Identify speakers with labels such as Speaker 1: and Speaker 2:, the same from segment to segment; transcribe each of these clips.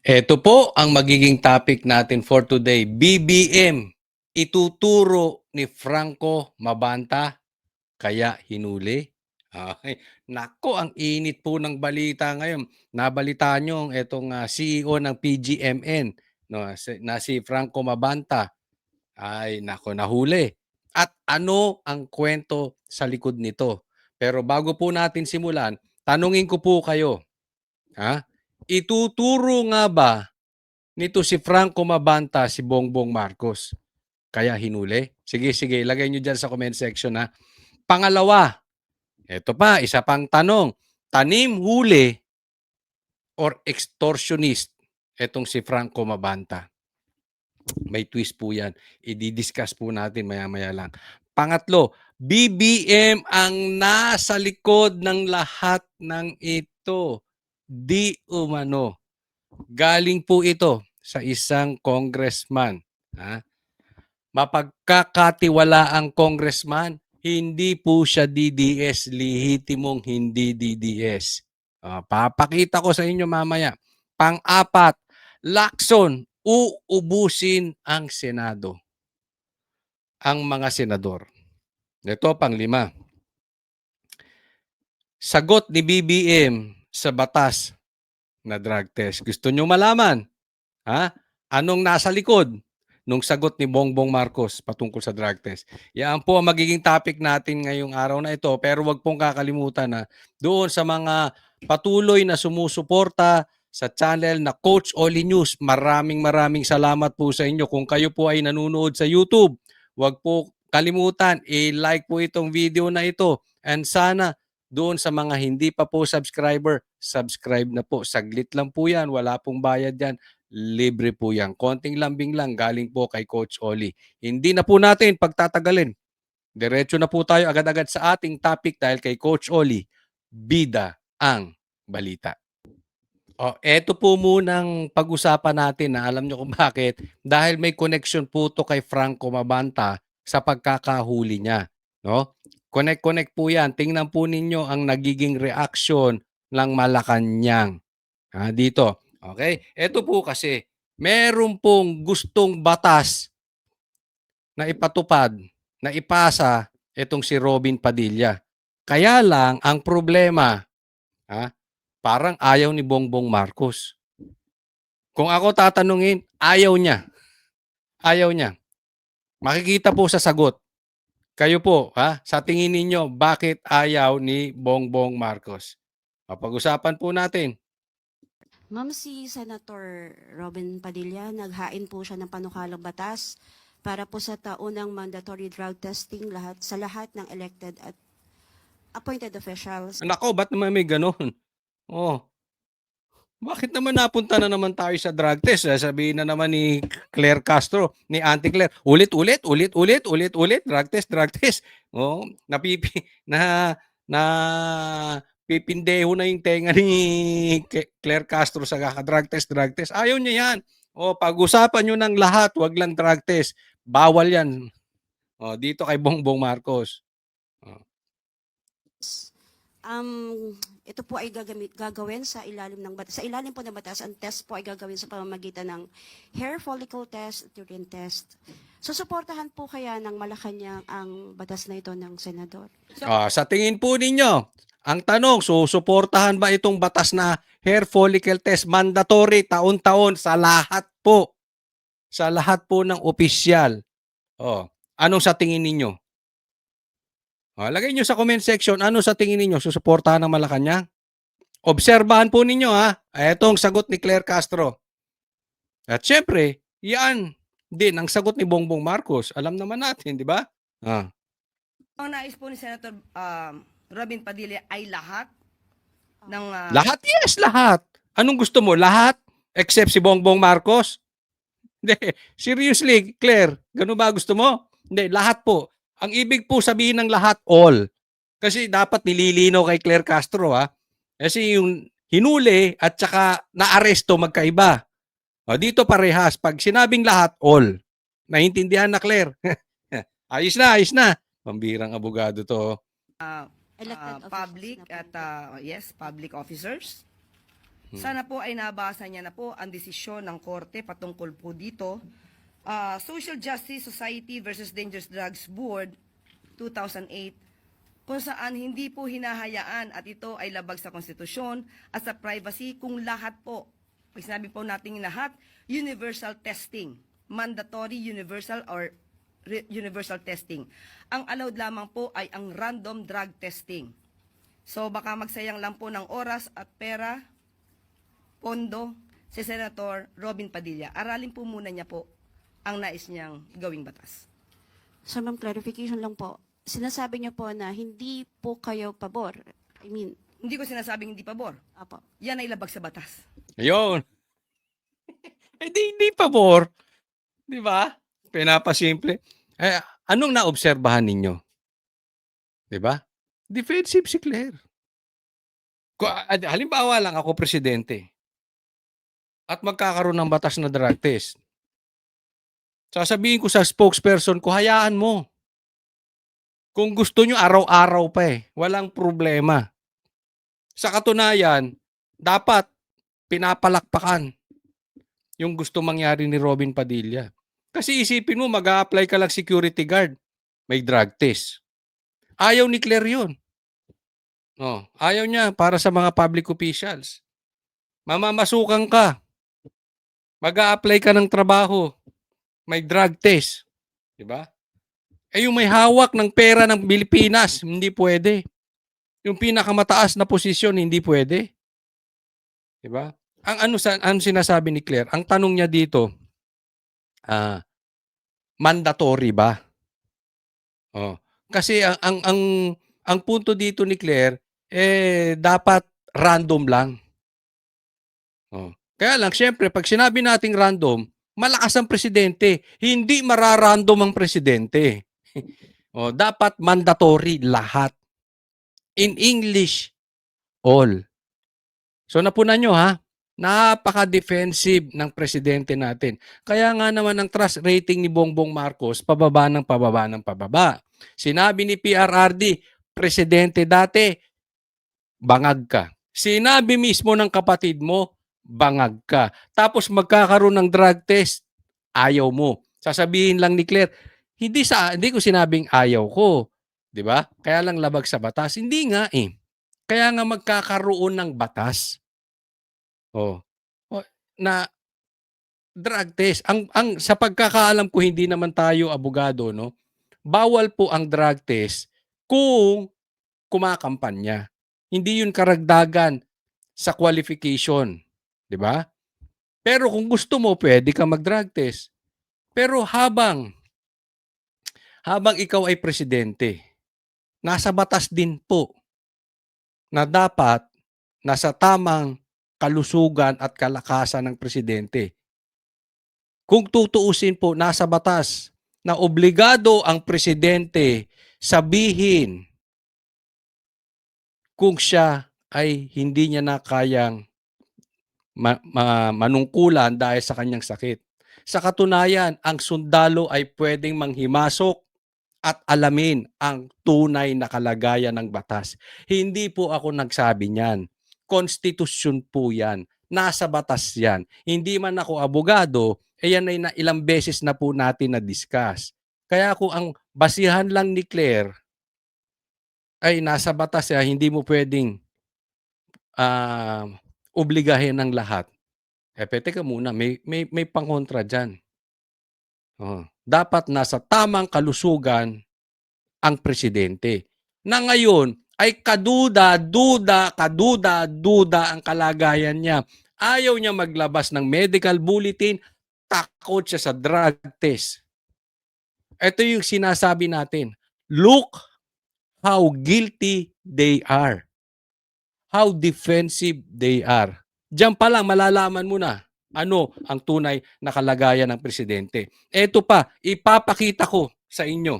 Speaker 1: Ito po ang magiging topic natin for today. BBM, ituturo ni Franco Mabanta, kaya hinuli? Ay, nako, ang init po ng balita ngayon. Nabalitaan nyo itong CEO ng PGMN, no, na si Franco Mabanta. Ay, nako, nahuli. At ano ang kwento sa likod nito? Pero bago po natin simulan, tanungin ko po kayo, ha? Ituturo nga ba nito si Franco Mabanta si Bongbong Marcos, kaya hinuli? Sige, sige, ilagay nyo dyan sa comment section, ha. Pangalawa, eto pa, isa pang tanong. Tanim huli or extortionist etong si Franco Mabanta? May twist po yan. I-discuss po natin maya-maya lang. Pangatlo, BBM ang nasa likod ng lahat ng ito. Di umano. Galing po ito sa isang congressman. Ha? Mapagkakatiwalaang congressman, hindi po siya DDS, lihitimong hindi DDS. Papakita ko sa inyo mamaya. Pang-apat, Lacson, uubusin ang Senado. Ang mga senador. Ito, pang-lima. Sagot ni BBM sa batas na drug test. Gusto nyo malaman? Ha? Anong nasa likod nung sagot ni Bongbong Marcos patungkol sa drug test? Yan po ang magiging topic natin ngayong araw na ito. Pero wag pong kakalimutan na doon sa mga patuloy na sumusuporta sa channel na Coach Oli News, maraming salamat po sa inyo. Kung kayo po ay nanonood sa YouTube, wag po kalimutan, i-like po itong video na ito. And sana doon sa mga hindi pa po subscriber, subscribe na po. Saglit lang po yan, wala pong bayad yan. Libre po yan. Konting lambing lang galing po kay Coach Oli. Hindi na po natin pagtatagalin. Diretso na po tayo agad-agad sa ating topic dahil kay Coach Oli, bida ang balita. Eto po munang pag-usapan natin na alam nyo kung bakit. Dahil may connection po to kay Franco Mabanta sa pagkakahuli niya. No? Connect po yan. Tingnan po ninyo ang nagiging reaction ng Malacanang. Dito. Okay? Ito po kasi, meron pong gustong batas na ipatupad, na ipasa itong si Robin Padilla. Kaya lang, ang problema, parang ayaw ni Bongbong Marcos. Kung ako tatanungin, ayaw niya. Ayaw niya. Makikita po sa sagot. Kayo po, sa tingin ninyo, bakit ayaw ni Bongbong Marcos? Pag-usapan po natin.
Speaker 2: Ma'am, si Senator Robin Padilla, naghain po siya ng panukalang batas para po sa taunang mandatory drug testing sa lahat ng elected at appointed officials.
Speaker 1: Nako, ba't naman may ganun? Bakit naman napunta na naman tayo sa drug test? Sabihin na naman ni Claire Castro, ni Auntie Claire, ulit, drug test. Na pipindeho na yung tenga ni Claire Castro sa drug test. Ayaw niya yan. Pag-usapan nyo ng lahat, wag lang drug test. Bawal yan. Dito kay Bongbong Marcos.
Speaker 2: Ito po ay gagawin sa ilalim po ng batas. Ang test po ay gagawin sa pamamagitan ng hair follicle test at urine test. Susuportahan po kaya ng Malacanang ang batas na ito ng senador?
Speaker 1: Sa tingin po ninyo, ang tanong, susuportahan ba itong batas na hair follicle test mandatory taon-taon sa lahat po? Sa lahat po ng opisyal. Anong sa tingin ninyo? Lagay nyo sa comment section, ano sa tingin ninyo? Susuportahan ng Malacanang? Obserbahan po ninyo, Itong sagot ni Claire Castro. At syempre, yan din ang sagot ni Bongbong Marcos. Alam naman natin, di ba?
Speaker 3: Ang nais po ni Senator Robin Padilla ay lahat ng...
Speaker 1: Lahat? Yes, lahat. Anong gusto mo? Lahat? Except si Bongbong Marcos? Hindi. Seriously, Claire, ganun ba gusto mo? Hindi, lahat po. Ang ibig po sabihin ng lahat, all. Kasi dapat nililinaw kay Claire Castro, Kasi yung hinuli at saka naaresto magkaiba. Dito parehas. Pag sinabing lahat, all. Naintindihan na, Claire? Ayos na. Pambirang abogado to.
Speaker 2: Elected
Speaker 3: public
Speaker 2: officials
Speaker 3: at public officers. Sana po ay nabasa niya na po ang desisyon ng korte patungkol po dito. Social Justice Society versus Dangerous Drugs Board 2008, kung saan hindi po hinahayaan at ito ay labag sa konstitusyon at sa privacy kung lahat po, pag sinabi po natin lahat, universal testing, mandatory universal or universal testing. Ang allowed lamang po ay ang random drug testing. So baka magsayang lang po ng oras at pera, pondo, si Senator Robin Padilla. Aralin po muna niya po ang nais niyang gawing batas.
Speaker 2: So ma'am, clarification lang po. Sinasabi niyo po na hindi po kayo pabor. I mean,
Speaker 3: Hindi ko sinasabing hindi pabor.
Speaker 2: apo.
Speaker 3: Yan ay labag sa batas.
Speaker 1: Ayun. Hindi pabor. Di ba? Pinapasimple. Anong naobserbahan ninyo? Di ba? Defensive si Claire. Halimbawa lang ako presidente at magkakaroon ng batas na drug test. Sasabihin ko sa spokesperson ko, hayaan mo. Kung gusto nyo, araw-araw pa walang problema. Sa katunayan, dapat pinapalakpakan yung gusto mangyari ni Robin Padilla. Kasi isipin mo, mag-a-apply ka lang security guard, may drug test. Ayaw ni Claire yun. Ayaw niya para sa mga public officials. Mamamasukan ka. Mag-a-apply ka ng trabaho, may drug test. Diba? Yung may hawak ng pera ng Pilipinas, hindi pwede. Yung pinakamataas na posisyon, hindi pwede. Diba? Ang ano sinasabi ni Claire, ang tanong niya dito, mandatory ba? Kasi ang punto dito ni Claire, dapat random lang. Kaya lang, syempre, pag sinabi nating random, malakas ang presidente. Hindi mararandom ang presidente. Dapat mandatory lahat. In English, all. So napunan nyo ha, napaka-defensive ng presidente natin. Kaya nga naman ang trust rating ni Bongbong Marcos, pababa ng pababa ng pababa. Sinabi ni PRRD, presidente dati, bangag ka. Sinabi mismo ng kapatid mo, bangag ka. Tapos magkakaroon ng drug test, ayaw mo. Sasabihin lang ni Claire, hindi ko sinabing ayaw ko. 'Di ba? Kaya lang labag sa batas. Hindi nga Kaya nga magkakaroon ng batas. Na drug test. Ang sa pagkakaalam ko, hindi naman tayo abogado, no? Bawal po ang drug test kung kumakampanya. Hindi yun karagdagan sa qualification, 'di ba? Pero kung gusto mo, pwede ka mag-drug test. Pero habang ikaw ay presidente, nasa batas din po na dapat nasa tamang kalusugan at kalakasan ng presidente. Kung tutuusin po, nasa batas na obligado ang presidente sabihin kung siya ay hindi niya na kayang manungkulan dahil sa kanyang sakit. Sa katunayan, ang sundalo ay pwedeng manghimasok at alamin ang tunay na kalagayan ng batas. Hindi po ako nagsabi niyan. Konstitusyon po yan. Nasa batas yan. Hindi man ako abogado, yan ay ilang beses na po natin na-discuss. Kaya kung ang basihan lang ni Claire ay nasa batas, hindi mo pwedeng obligahin ng lahat. Teka muna, may pangkontra dyan. Dapat nasa tamang kalusugan ang presidente. Na ngayon ay kaduda ang kalagayan niya. Ayaw niya maglabas ng medical bulletin, takot siya sa drug test. Ito yung sinasabi natin. Look how guilty they are. How defensive they are. Diyan pa lang malalaman mo na ano ang tunay na kalagayan ng presidente. Ito pa, ipapakita ko sa inyo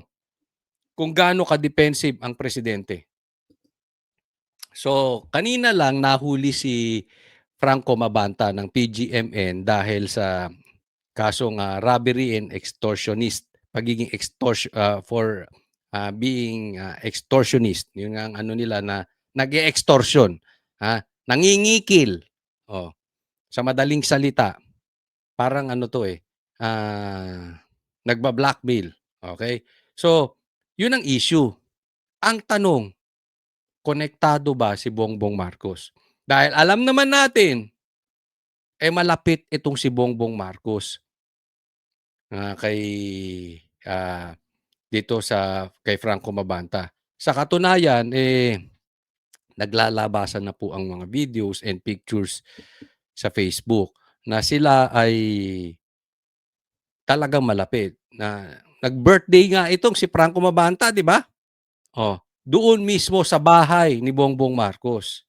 Speaker 1: kung gaano ka-defensive ang presidente. So, kanina lang nahuli si Franco Mabanta ng PGMN dahil sa kasong robbery and extortionist, pagiging being extortionist. Yung ang ano nila na nag-e-extortion, nangingikil Oh, sa madaling salita, parang ano 'to, nagba-blackmail, okey? So, 'yun ang issue. Ang tanong, konektado ba si Bongbong Marcos? Dahil alam naman natin, malapit itong si Bongbong Marcos, kay, ah, dito kay Franco Mabanta. Sa katunayan, naglalabasan na po ang mga videos and pictures sa Facebook na sila ay talagang malapit, na nag-birthday nga itong si Franco Mabanta, 'di ba? Oh, doon mismo sa bahay ni Bongbong Marcos,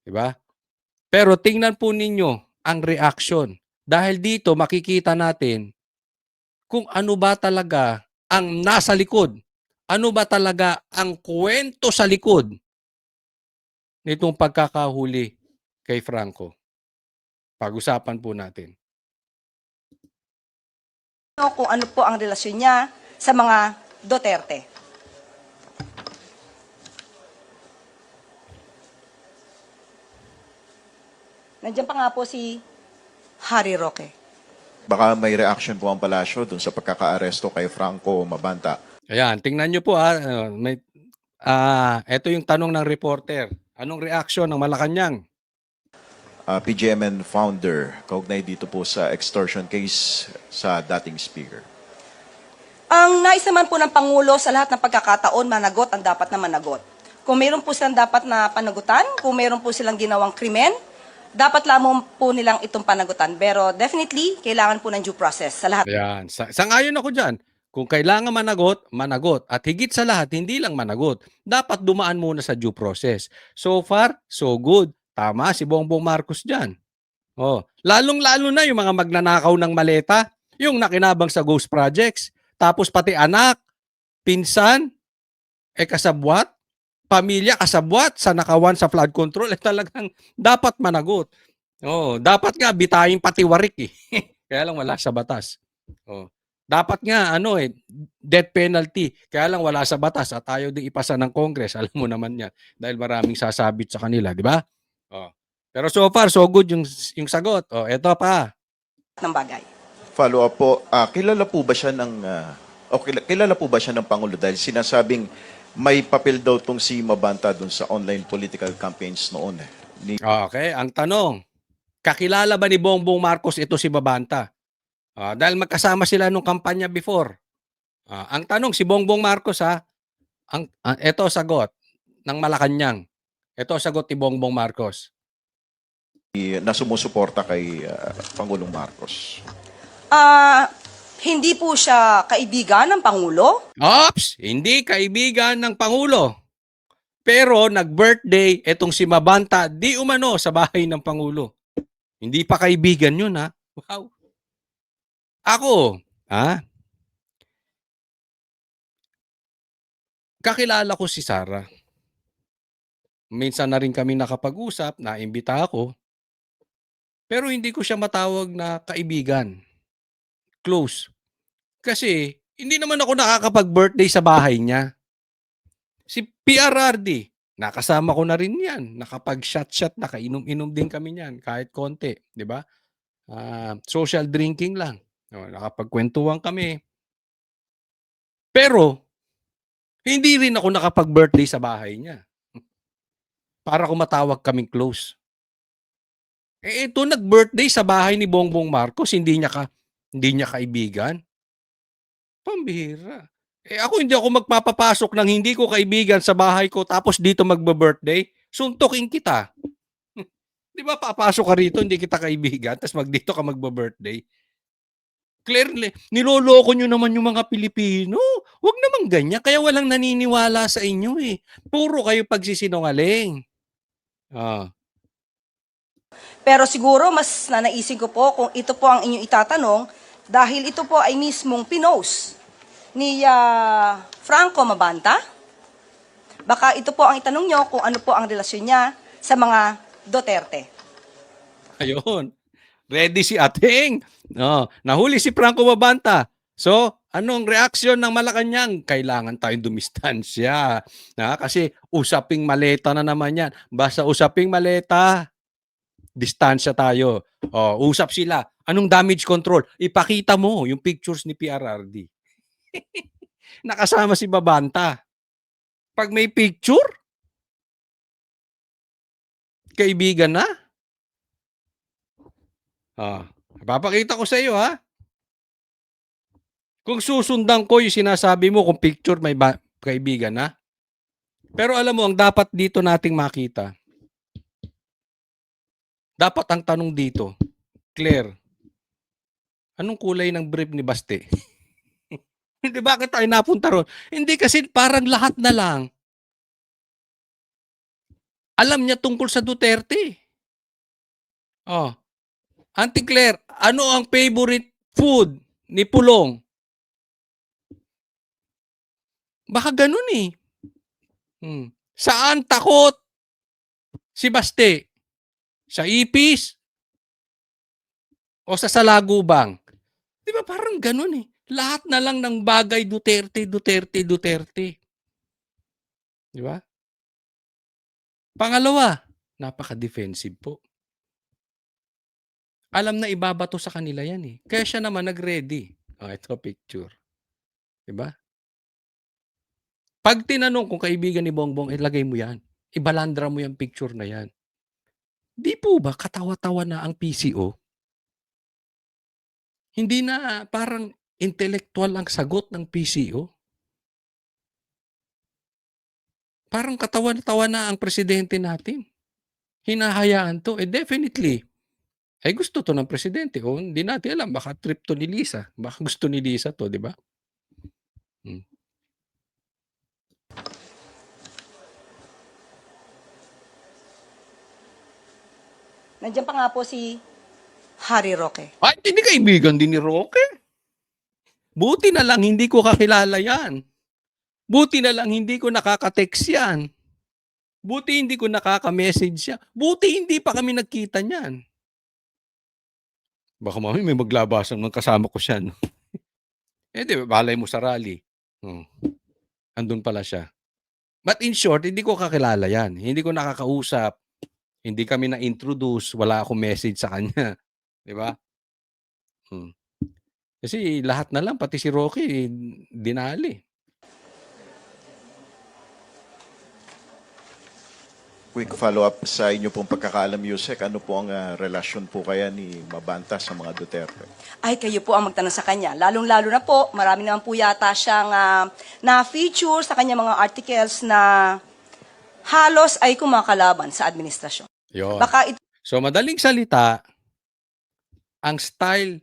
Speaker 1: 'di ba? Pero tingnan po ninyo ang reaksyon. Dahil dito makikita natin kung ano ba talaga ang nasa likod. Ano ba talaga ang kuwento sa likod nitong pagkakahuli kay Franco. Pag-usapan po natin.
Speaker 3: Kung ano po ang relasyon niya sa mga Duterte. Nandiyan pa nga po si Harry Roque.
Speaker 4: Baka may reaction po ang palasyo dun sa pagkakaaresto kay Franco Mabanta.
Speaker 1: Ayan, tingnan nyo po ito yung tanong ng reporter. Anong reaksyon ng Malacanang?
Speaker 4: PGMN founder, kaugnay dito po sa extortion case sa dating speaker.
Speaker 3: Ang nais naman po ng Pangulo sa lahat ng pagkakataon, managot ang dapat na managot. Kung mayroon po silang dapat na panagutan, kung mayroon po silang ginawang krimen, dapat lamang po nilang itong panagutan. Pero definitely, kailangan po ng due process sa lahat.
Speaker 1: Ayan, sangayon ako dyan. Kung kailangan managot, managot. At higit sa lahat, hindi lang managot. Dapat dumaan muna sa due process. So far, so good. Tama si Bongbong Marcos dyan. Oh, lalong-lalo na yung mga magnanakaw ng maleta, yung nakinabang sa ghost projects, tapos pati anak, pinsan, kasabwat, pamilya kasabwat sa nakawan sa flood control, talagang dapat managot. Oh, dapat nga bitayin pati warik eh. Kaya lang wala sa batas. Oh. Dapat nga death penalty. Kaya lang wala sa batas at ayaw ding ipasa ng Congress. Alam mo naman 'yan dahil maraming sasabit sa kanila, di ba? Oh. Pero so far so good yung sagot. Oh, eto pa.
Speaker 3: Ng bagay.
Speaker 4: Follow up po, kilala po ba siya kilala po ba siya ng Pangulo dahil sinasabing may papel daw tong si Mabanta dun sa online political campaigns noon
Speaker 1: Okay, ang tanong, kakilala ba ni Bongbong Marcos ito si Mabanta? Dahil magkasama sila nung kampanya before. Ang tanong si Bongbong Marcos ito sagot ng Malacanang. Ito sagot ni Bongbong Marcos.
Speaker 4: na sumusuporta kay Pangulong Marcos.
Speaker 3: Hindi po siya kaibigan ng Pangulo.
Speaker 1: Ops! Hindi kaibigan ng Pangulo. Pero nag-birthday etong si Mabanta di umano sa bahay ng Pangulo. Hindi pa kaibigan yun ha. Wow. Ako, kakilala ko si Sarah. Minsan na rin kami nakapag-usap, naimbita ako. Pero hindi ko siya matawag na kaibigan. Close. Kasi hindi naman ako nakakapag-birthday sa bahay niya. Si PRRD, nakasama ko na rin yan. Nakapag-shot-shot, nakainom-inom din kami niyan, kahit konti. Di ba? Social drinking lang. Nakapagkwentuhan kami. Pero, hindi rin ako nakapag-birthday sa bahay niya. Para ko matawag kaming close. Ito nag-birthday sa bahay ni Bongbong Marcos, hindi niya kaibigan. Pambihira. Ako hindi ako magpapapasok ng hindi ko kaibigan sa bahay ko tapos dito magbe-birthday. Suntukin kita. 'Di ba papasok ka rito, hindi kita kaibigan, tapos dito ka magbe-birthday. Clearly, niloloko nyo naman yung mga Pilipino. Huwag naman ganyan. Kaya walang naniniwala sa inyo eh. Puro kayo pagsisinungaling.
Speaker 3: Pero siguro mas nanaisin ko po kung ito po ang inyong itatanong dahil ito po ay mismong pinost ni Franco Mabanta. Baka ito po ang itanong nyo kung ano po ang relasyon niya sa mga Duterte.
Speaker 1: Ayun. Ready si Ating. Nahuli si Franco Mabanta. So, anong reaksyon ng Malacanang? Kailangan tayong dumistansya. Kasi usaping maleta na naman yan. Basta usaping maleta. Distansya tayo. Usap sila. Anong damage control? Ipakita mo yung pictures ni PRRD. Nakasama si Babanta. Pag may picture, kaibigan na. Papakita ko sa iyo, ha? Kung susundan ko yung sinasabi mo kung picture may kaibigan na. Pero alam mo, ang dapat dito nating makita, dapat ang tanong dito, Claire, anong kulay ng brief ni Baste? Hindi, bakit tayo napunta ron? Hindi, kasi parang lahat na lang alam niya tungkol sa Duterte. Auntie Claire, ano ang favorite food ni Pulong? Baka ganun eh. Saan takot si Baste? Sa ipis? O sa salagubang? Di ba parang ganun eh. Lahat na lang ng bagay Duterte, Duterte, Duterte. Di ba? Pangalawa, napaka-defensive po. Alam na ibabato sa kanila yan eh. Kaya siya naman nag-ready. Ito picture. Di ba? Pag tinanong kung kaibigan ni Bongbong, ilagay mo yan. Ibalandra mo yung picture na yan. Di po ba katawa-tawa na ang PCO? Hindi na parang intellectual ang sagot ng PCO? Parang katawa-tawa na ang presidente natin. Hinahayaan to. Definitely. Gusto to ng presidente. Hindi natin alam. Baka trip to ni Lisa. Baka gusto ni Lisa to, di ba?
Speaker 3: Nandiyan pa nga po si Harry Roque.
Speaker 1: Hindi kaibigan din ni Roque. Buti na lang hindi ko kakilala yan. Buti na lang hindi ko nakaka-text yan. Buti hindi ko nakaka-message siya. Buti hindi pa kami nagkita niyan. Baka mami may maglabasan ng kasama ko siya. No? Di ba, balay mo sa rally. Andun pala siya. But in short, hindi ko kakilala yan. Hindi ko nakakausap. Hindi kami na-introduce. Wala akong message sa kanya. Di ba? Kasi lahat na lang, pati si Rocky, dinali.
Speaker 4: Quick follow-up sa inyo pong pagkakaalam, Yusek, ano po ang relasyon po kaya ni Mabanta sa mga Duterte?
Speaker 3: Ay, kayo po ang magtanong sa kanya. Lalong-lalo na po, marami naman po yata siyang na-feature sa kanya mga articles na halos ay kumakalaban sa administrasyon.
Speaker 1: Yun.
Speaker 3: Baka
Speaker 1: So, madaling salita, ang style,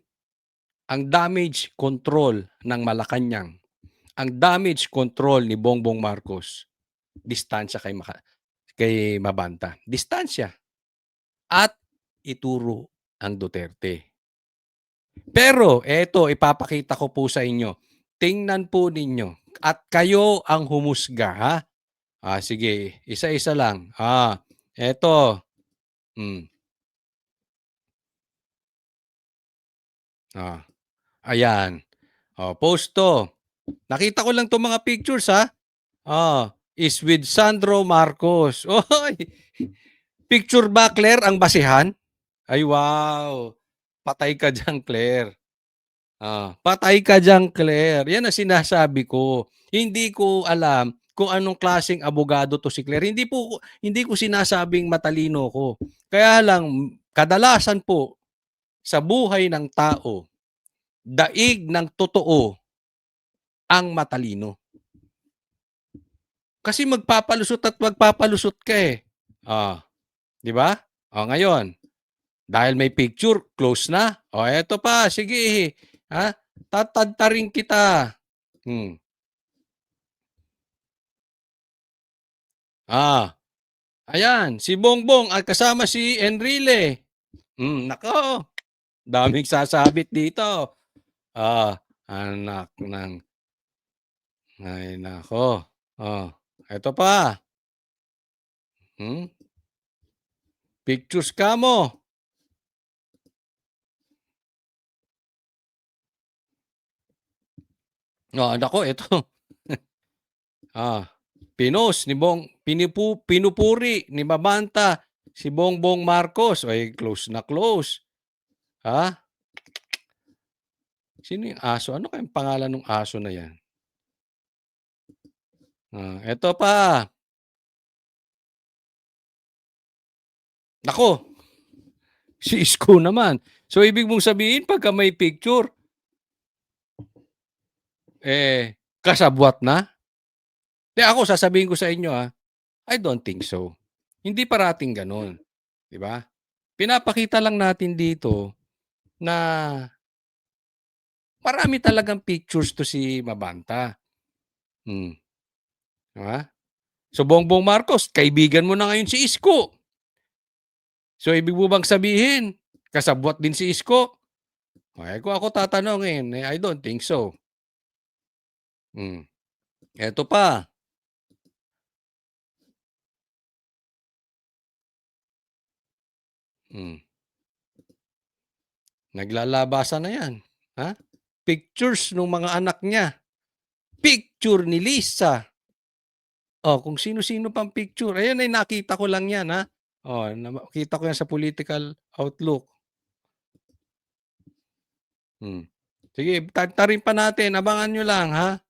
Speaker 1: ang damage control ng Malacanang, ang damage control ni Bongbong Marcos, distansya kay Mabanta. Distansya. At ituro ang Duterte. Pero, eto, ipapakita ko po sa inyo. Tingnan po ninyo. At kayo ang humusga, ha? Sige, isa-isa lang. Eto. Ayan. Post to. Nakita ko lang itong mga pictures, ha? Is with Sandro Marcos. Oy! Picture ba, Claire, ang basihan? Ay, wow. Patay ka dyan, Claire. Patay ka dyan, Claire. Yan ang sinasabi ko. Hindi ko alam kung anong klaseng abogado to si Claire. Hindi ko sinasabing matalino ko. Kaya lang, kadalasan po, sa buhay ng tao, daig ng totoo ang matalino. Kasi magpapalusot at magpapalusot ka eh. Di ba? Ngayon, dahil may picture, close na. Eto pa, sige. Tatadtarin kita. Ayan, si Bongbong at kasama si Enrile. Nako, daming sasabit dito. Anak ng... Ay, nako. Eto pa. Pictures ka mo. Nako, ito. Pinos ni pinupuri ni Mabanta Si Bongbong Marcos, ay close na close. Ha? Sino yung aso? Ano kayang pangalan ng aso na yan? Eto pa. Nako, si Isko naman. So, ibig mong sabihin, pagka may picture, kasabwat na? Ako, sasabihin ko sa inyo, I don't think so. Hindi parating ganun. Di ba? Pinapakita lang natin dito na marami talagang pictures to si Mabanta. Diba? So, Bongbong Marcos, kaibigan mo na ngayon si Isko. So, ibig mo bang sabihin, kasabwat din si Isko? Kung ako tatanungin, I don't think so. Eto pa. Naglalabasan na yan. Ha? Pictures ng mga anak niya. Picture ni Lisa. Kung sino-sino pang picture. Ayan ay nakita ko lang yan, ha? Nakita ko yan sa political outlook. Sige, tarin pa natin. Abangan nyo lang, ha?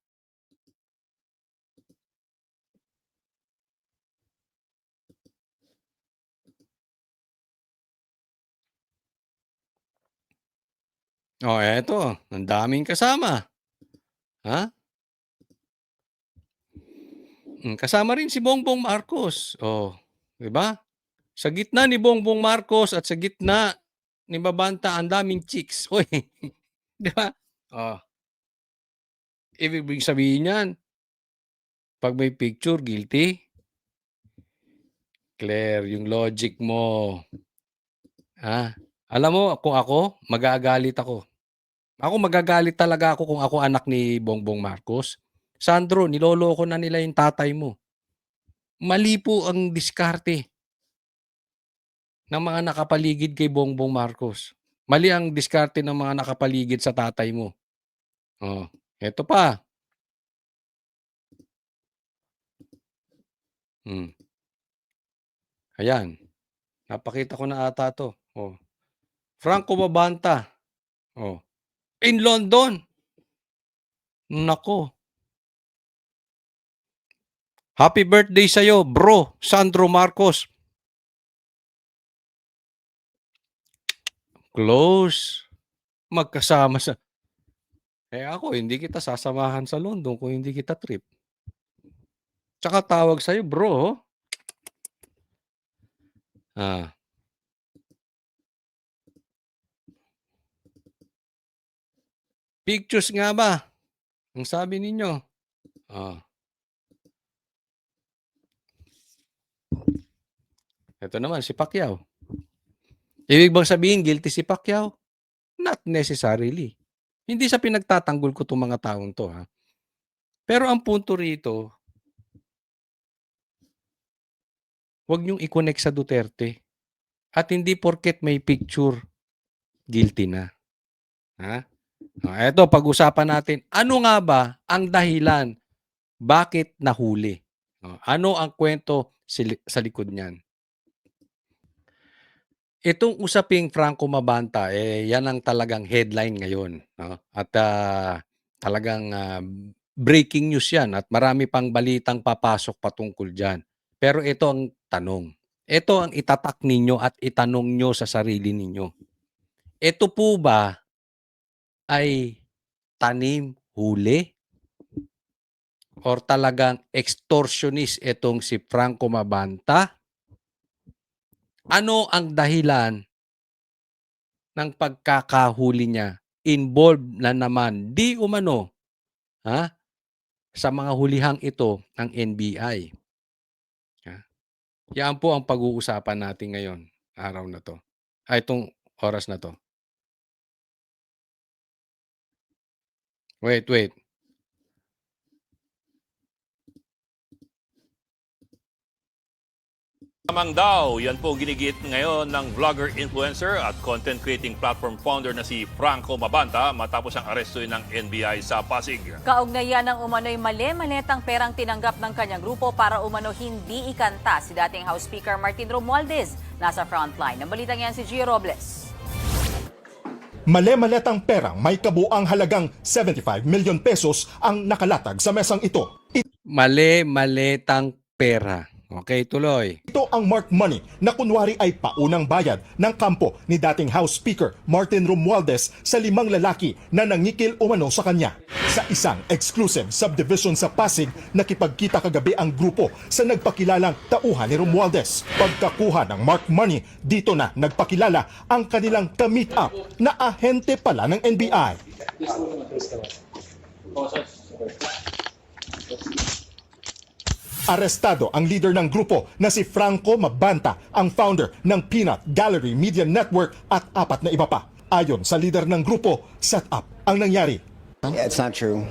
Speaker 1: Eto. Ang daming kasama. Ha? Kasama rin si Bongbong Marcos. Di ba? Sa gitna ni Bongbong Marcos at sa gitna ni Mabanta, ang daming chicks. Uy, di ba? Ibig sabihin yan, pag may picture, guilty. Claire, yung logic mo. Alam mo, kung ako, magagalit ako. Ako magagalit talaga ako kung ako anak ni Bongbong Marcos. Sandro, niloloko na nila yung tatay mo. Mali po ang diskarte ng mga nakapaligid kay Bongbong Marcos. Mali ang diskarte ng mga nakapaligid sa tatay mo. Eto pa. Ayan. Napakita ko na ata to. Franco Mabanta. In London. Nako. Happy birthday sa'yo, bro, Sandro Marcos. Close. Magkasama sa... ako, hindi kita sasamahan sa London kung hindi kita trip. Tsaka tawag sa'yo, bro. Pictures nga ba? Ang sabi ninyo. Ito naman, si Pacquiao. Ibig bang sabihin, guilty si Pacquiao? Not necessarily. Hindi sa pinagtatanggol ko itong mga taong to, ha? Pero ang punto rito, huwag niyong i-connect sa Duterte. At hindi porket may picture, guilty na. Eto, pag-usapan natin, ano nga ba ang dahilan bakit nahuli? Ano ang kwento sa likod niyan? Itong usaping Franco Mabanta, yan ang talagang headline ngayon. At talagang breaking news yan at marami pang balitang papasok patungkol dyan. Pero ito ang tanong. Ito ang itatak ninyo at itanong nyo sa sarili ninyo. Ito po ba ay tanim huli? Or talagang extortionist itong si Franco Mabanta? Ano ang dahilan ng pagkakahuli niya? Involved na naman, di umano, sa mga hulihang ito ng NBI. Yan po ang pag-uusapan natin ngayon, araw na to. Itong oras na to. Wait.
Speaker 5: Lamang daw, yan po ginigit ngayon ng vlogger-influencer at content creating platform founder na si Franco Mabanta matapos ang arestuin ng NBI sa Pasig.
Speaker 6: Kaugnayan ng umano'y mali-maletang perang tinanggap ng kanyang grupo para umano hindi ikanta si dating House Speaker Martin Romualdez. Nasa frontline. Ang balitang yan si Gio Robles.
Speaker 7: Mali-maletang perang may kabuang halagang 75 million pesos ang nakalatag sa mesang ito.
Speaker 1: Mali-maletang pera. Okay, tuloy.
Speaker 7: Ito ang marked money na kunwari ay paunang bayad ng kampo ni dating House Speaker Martin Romualdez sa 5 lalaki na nangikil umano sa kanya. Sa isang exclusive subdivision sa Pasig, nakipagkita kagabi ang grupo sa nagpakilalang tauhan ni Romualdez. Pagkakuha ng marked money, dito na nagpakilala ang kanilang ka-meet up na ahente pala ng NBI. Arestado ang leader ng grupo na si Franco Mabanta, ang founder ng Peanut Gallery Media Network at 4 na iba pa. Ayon sa leader ng grupo, set up ang nangyari.
Speaker 8: Yeah, it's not true.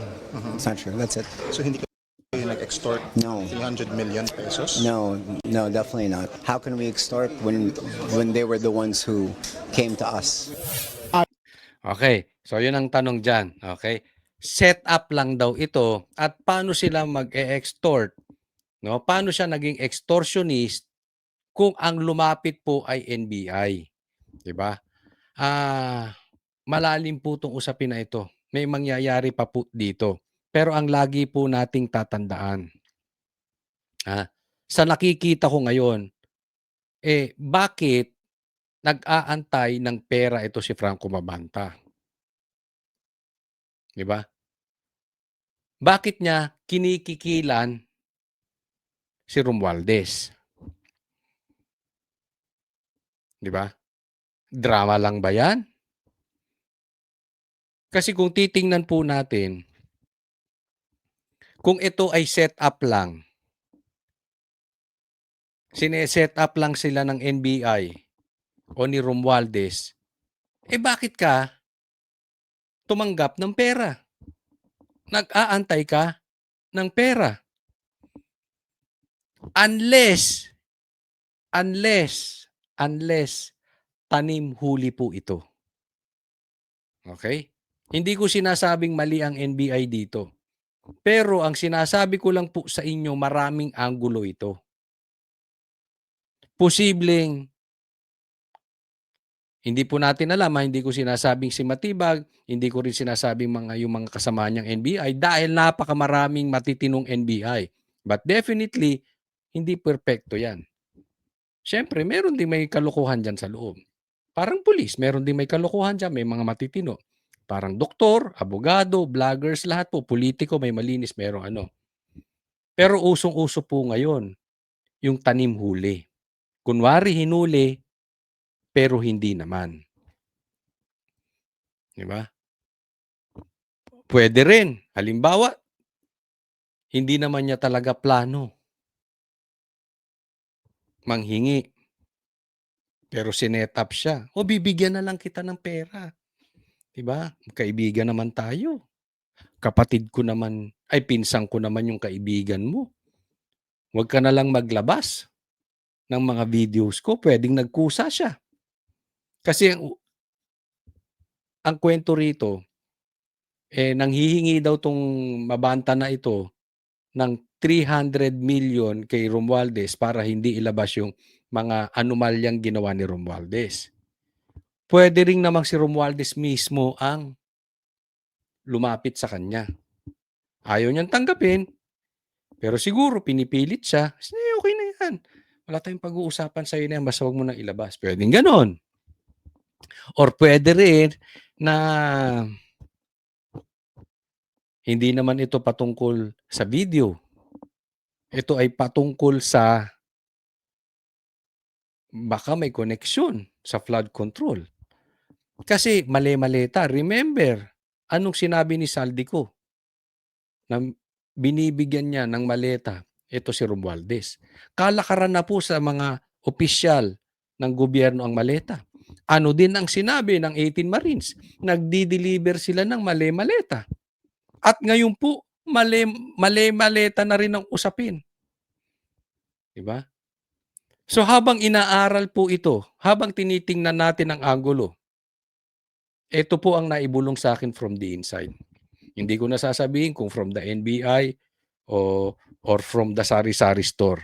Speaker 8: It's not true. That's it.
Speaker 9: So hindi kayo nag-extort
Speaker 8: No.
Speaker 9: 300 million pesos?
Speaker 8: No, definitely not. How can we extort when they were the ones who came to us?
Speaker 1: Okay, so yun ang tanong dyan. Okay, set up lang daw ito at paano sila mag-e-extort? No? Paano siya naging extortionist kung ang lumapit po ay NBI? 'Di ba? Malalim po itong usapin na ito. May mangyayari pa po dito. Pero ang lagi po nating tatandaan, sa nakikita ko ngayon, bakit nag-aantay ng pera ito si Franco Mabanta? 'Di ba? Bakit niya kinikikilan si Romualdez? 'Di ba? Drama lang ba 'yan? Kasi kung titingnan po natin, kung ito ay set up lang, sine-set up lang sila ng NBI o ni Romualdez, bakit ka tumanggap ng pera? Nag-aantay ka ng pera. Unless tanim huli po ito. Okay? Hindi ko sinasabing mali ang NBI dito. Pero ang sinasabi ko lang po sa inyo, maraming anggulo ito. Posibleng, hindi po natin alam, hindi ko sinasabing si Matibag, hindi ko rin sinasabing yung mga kasama niyang NBI dahil napakamaraming matitinong NBI. But definitely, hindi perpekto yan. Siyempre, meron din may kalokohan dyan sa loob. Parang pulis, meron din may kalokohan dyan, may mga matitino. Parang doktor, abogado, vloggers, lahat po, politiko, may malinis, merong ano. Pero usong-uso po ngayon, yung tanim huli. Kunwari hinuli, pero hindi naman. Di ba? Pwede rin. Halimbawa, hindi naman niya talaga plano manghingi. Pero sinet up siya. O bibigyan na lang kita ng pera. Diba? Kaibigan naman tayo. Kapatid ko naman, ay pinsang ko naman yung kaibigan mo. Huwag ka na lang maglabas ng mga videos ko. Pwedeng nagkusa siya. Kasi ang kwento rito, nanghihingi daw tong Mabanta na ito ng 300 million kay Romualdez para hindi ilabas yung mga anomalyang ginawa ni Romualdez. Pwede rin namang si Romualdez mismo ang lumapit sa kanya. Ayaw niyang tanggapin, pero siguro pinipilit siya. Okay na yan. Wala tayong pag-uusapan sa'yo na yan, basta huwag mo nang ilabas. Pwedeng ganon. Or pwede rin na hindi naman ito patungkol sa video. Ito ay patungkol sa baka may koneksyon sa flood control. Kasi mali-maleta. Remember, anong sinabi ni Saldico? Na binibigyan niya ng maleta, ito si Romualdez. Kalakaran na po sa mga opisyal ng gobyerno ang maleta. Ano din ang sinabi ng 18 Marines? Nagdi-deliver sila ng mali-maleta. At ngayon po, mali-maleta na rin ang usapin. Diba? So habang inaaral po ito, habang tinitingnan natin ang anggulo, ito po ang naibulong sa akin from the inside. Hindi ko nasasabihin kung from the NBI or from the sari-sari store.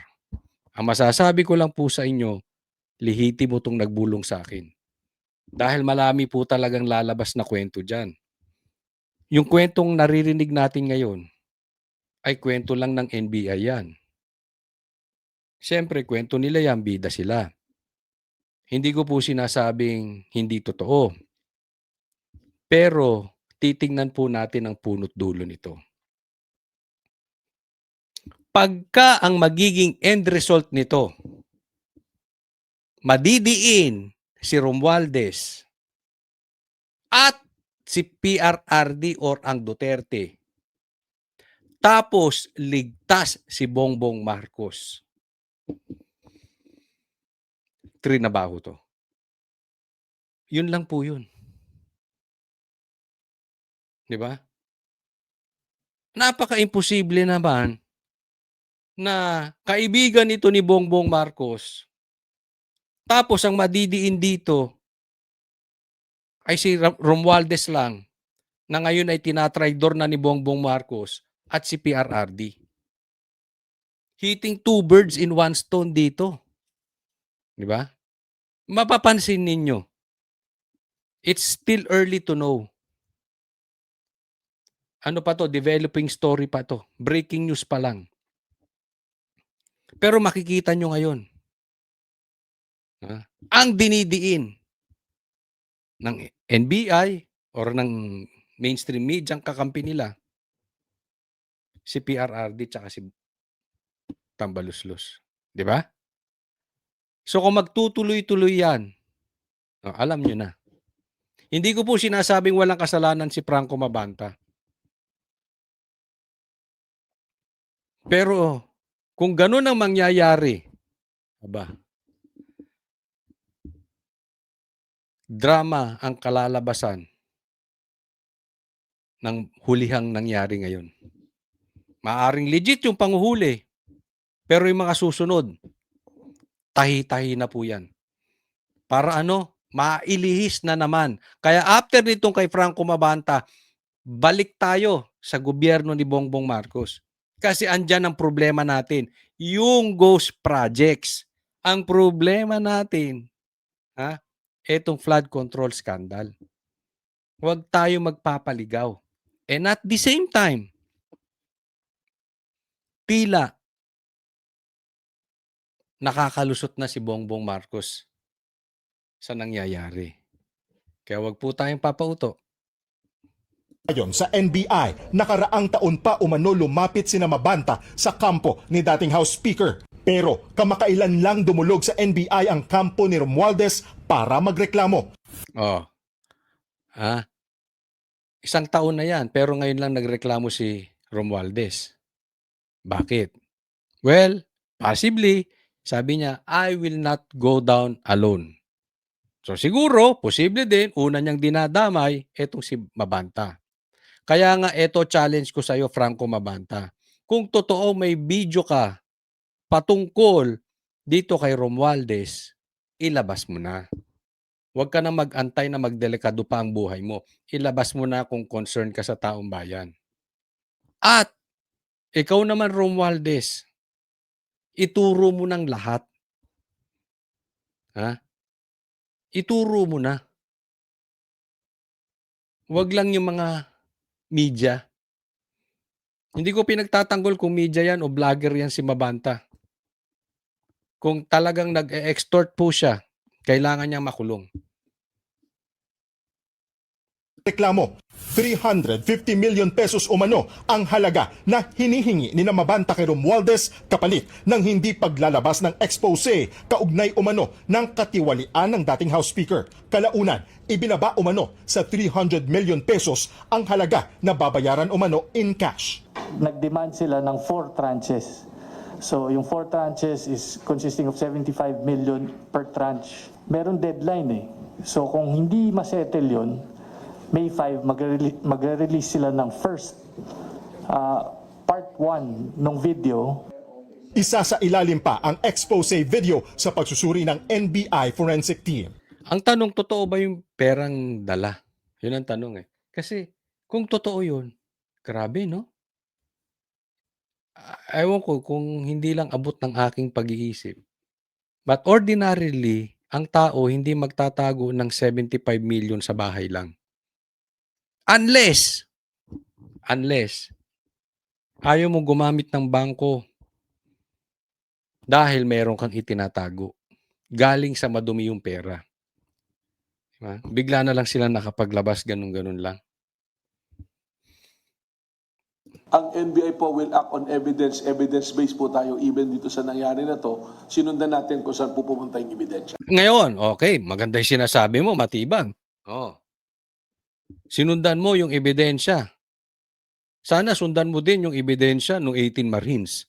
Speaker 1: Ang masasabi ko lang po sa inyo, lihiti mo itong nagbulong sa akin. Dahil marami po talagang lalabas na kwento dyan. Yung kwentong naririnig natin ngayon ay kwento lang ng NBI yan. Siyempre, kwento nila yan, bida sila. Hindi ko po sinasabing hindi totoo. Pero titingnan po natin ang punot dulo nito. Pagka ang magiging end result nito, madidiin si Romualdez at si PRRD or ang Duterte, tapos ligtas si Bongbong Marcos. Trinabaho to. Yun lang po yun. Di ba? Napaka-imposible naman na kaibigan ito ni Bongbong Marcos, tapos ang madidiin dito ay si Romualdez lang, na ngayon ay tinatraidor na ni Bongbong Marcos at si PRRD. Hitting two birds in one stone dito. Di ba? Mapapansin ninyo, it's still early to know. Ano pa to? Developing story pa to. Breaking news pa lang. Pero makikita nyo ngayon, ang dinidiin ng NBI or ng mainstream media ang kakampi nila, si PRRD tsaka si Tambaluslos. Di ba? So kung magtutuloy-tuloy yan, alam nyo na. Hindi ko po sinasabing walang kasalanan si Franco Mabanta. Pero kung ganun ang mangyayari, drama ang kalalabasan ng hulihang nangyari ngayon. Maaring legit yung panguhuli, pero yung mga susunod, tahi-tahi na po yan. Para mailihis na naman. Kaya after nitong kay Franco Mabanta, balik tayo sa gobyerno ni Bongbong Marcos. Kasi andyan ang problema natin, yung ghost projects. Ang problema natin, etong flood control scandal. Huwag tayo magpapaligaw. And at the same time, tila nakakalusot na si Bongbong Marcos sa nangyayari. Kaya huwag po tayong papauto.
Speaker 7: Ayon sa NBI, nakaraang taon pa umano lumapit sina Mabanta sa kampo ni dating House Speaker. Pero kamakailan lang dumulog sa NBI ang kampo ni Romualdez para magreklamo.
Speaker 1: Isang taon na yan, pero ngayon lang nagreklamo si Romualdez. Bakit? Well, possibly, sabi niya, I will not go down alone. So siguro, posible din, una niyang dinadamay, etong si Mabanta. Kaya nga, eto challenge ko sa iyo, Franco Mabanta. Kung totoo may video ka patungkol dito kay Romualdez, ilabas mo na. Huwag ka na mag-antay na magdelikado pa ang buhay mo. Ilabas mo na kung concern ka sa taong bayan. At, ikaw naman Romualdez, ituro mo ng lahat. Ituro mo na. Huwag lang yung mga media. Hindi ko pinagtatanggol kung media yan o vlogger yan si Mabanta. Kung talagang nag-extort po siya, kailangan niyang makulong.
Speaker 7: Reklamo, 350 million pesos umano ang halaga na hinihingi ni Mabanta kay Romualdez kapalit ng hindi paglalabas ng expose kaugnay umano ng katiwalian ng dating House Speaker. Kalaunan, ibinaba umano sa 300 million pesos ang halaga na babayaran umano in cash.
Speaker 10: Nag-demand sila ng 4 tranches. So yung 4 tranches is consisting of 75 million per tranche. Meron deadline So kung hindi masettle yun, May 5, magre-release sila ng first part 1 ng video.
Speaker 7: Isa sa ilalim pa ang expose video sa pagsusuri ng NBI forensic team.
Speaker 1: Ang tanong, totoo ba yung perang dala? Yun ang tanong eh. Kasi kung totoo yun, grabe no? Ewan ko kung hindi lang abot ng aking pag-iisip. But ordinarily, ang tao hindi magtatago ng 75 million sa bahay lang. Unless, ayaw mo gumamit ng bangko dahil meron kang itinatago. Galing sa madumi yung pera. Diba? Bigla na lang sila nakapaglabas, ganun-ganun lang.
Speaker 11: Ang NBI po will act on evidence. Evidence-based po tayo even dito sa nangyari na to. Sinundan natin kung saan po pumunta yung ebidensya.
Speaker 1: Ngayon, okay, maganda yung sinasabi mo, matibag. Oh. Sinundan mo yung ebidensya. Sana sundan mo din yung ebidensya ng 18 Marines.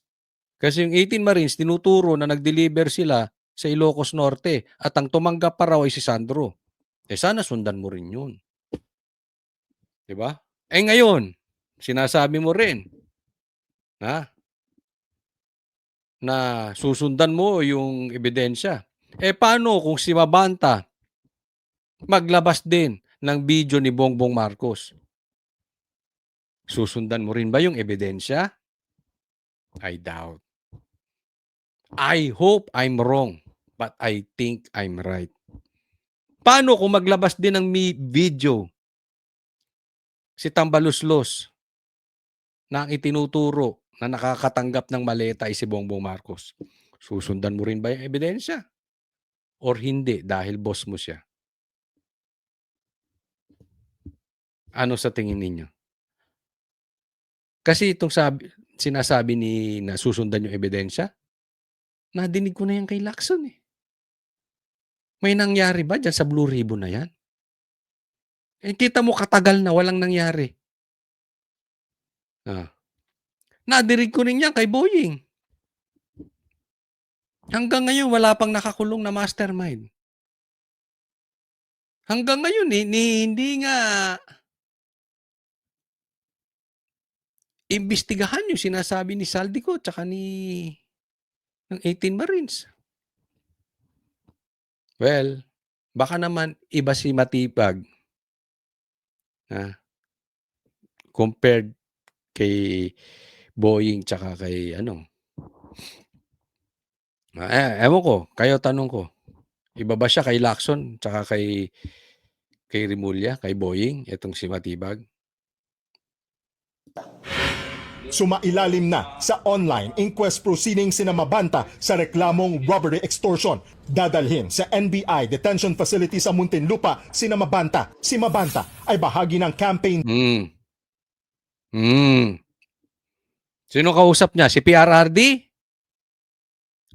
Speaker 1: Kasi yung 18 Marines, tinuturo na nag-deliver sila sa Ilocos Norte at ang tumanggap pa raw ay si Sandro. Sana sundan mo rin yun. Diba? Ngayon, sinasabi mo rin na susundan mo yung ebidensya. Paano kung si Mabanta maglabas din ng video ni Bongbong Marcos? Susundan mo rin ba yung ebidensya? I doubt. I hope I'm wrong, but I think I'm right. Paano kung maglabas din ng video si Tambaluslos na ang itinuturo na nakakatanggap ng maleta ay si Bongbong Marcos? Susundan mo rin ba yung ebidensya? Or hindi dahil boss mo siya? Ano sa tingin ninyo? Kasi itong sinasabi ni na susundan yung ebidensya, nadinig ko na yan kay Lacson eh. May nangyari ba dyan sa Blue Ribbon na yan? Kita mo katagal na walang nangyari. Nadinig ko rin yan kay Boying. Hanggang ngayon, wala pang nakakulong na mastermind. Hanggang ngayon, hindi nga imbestigahan yung sinasabi ni Saldico tsaka ng 18 Marines. Well, baka naman iba si Matipag compared kay Boying tsaka kay ewan ko, kayo tanong ko. Iba ba siya kay Lacson tsaka kay Rimulya, kay Boying, itong si Matibag?
Speaker 7: Sumailalim na sa online inquest proceedings sina Mabanta sa reklamong robbery extortion. Dadalhin sa NBI detention facility sa Muntinlupa sina Mabanta. Si Mabanta ay bahagi ng campaign.
Speaker 1: Sino kausap niya? Si PRRD?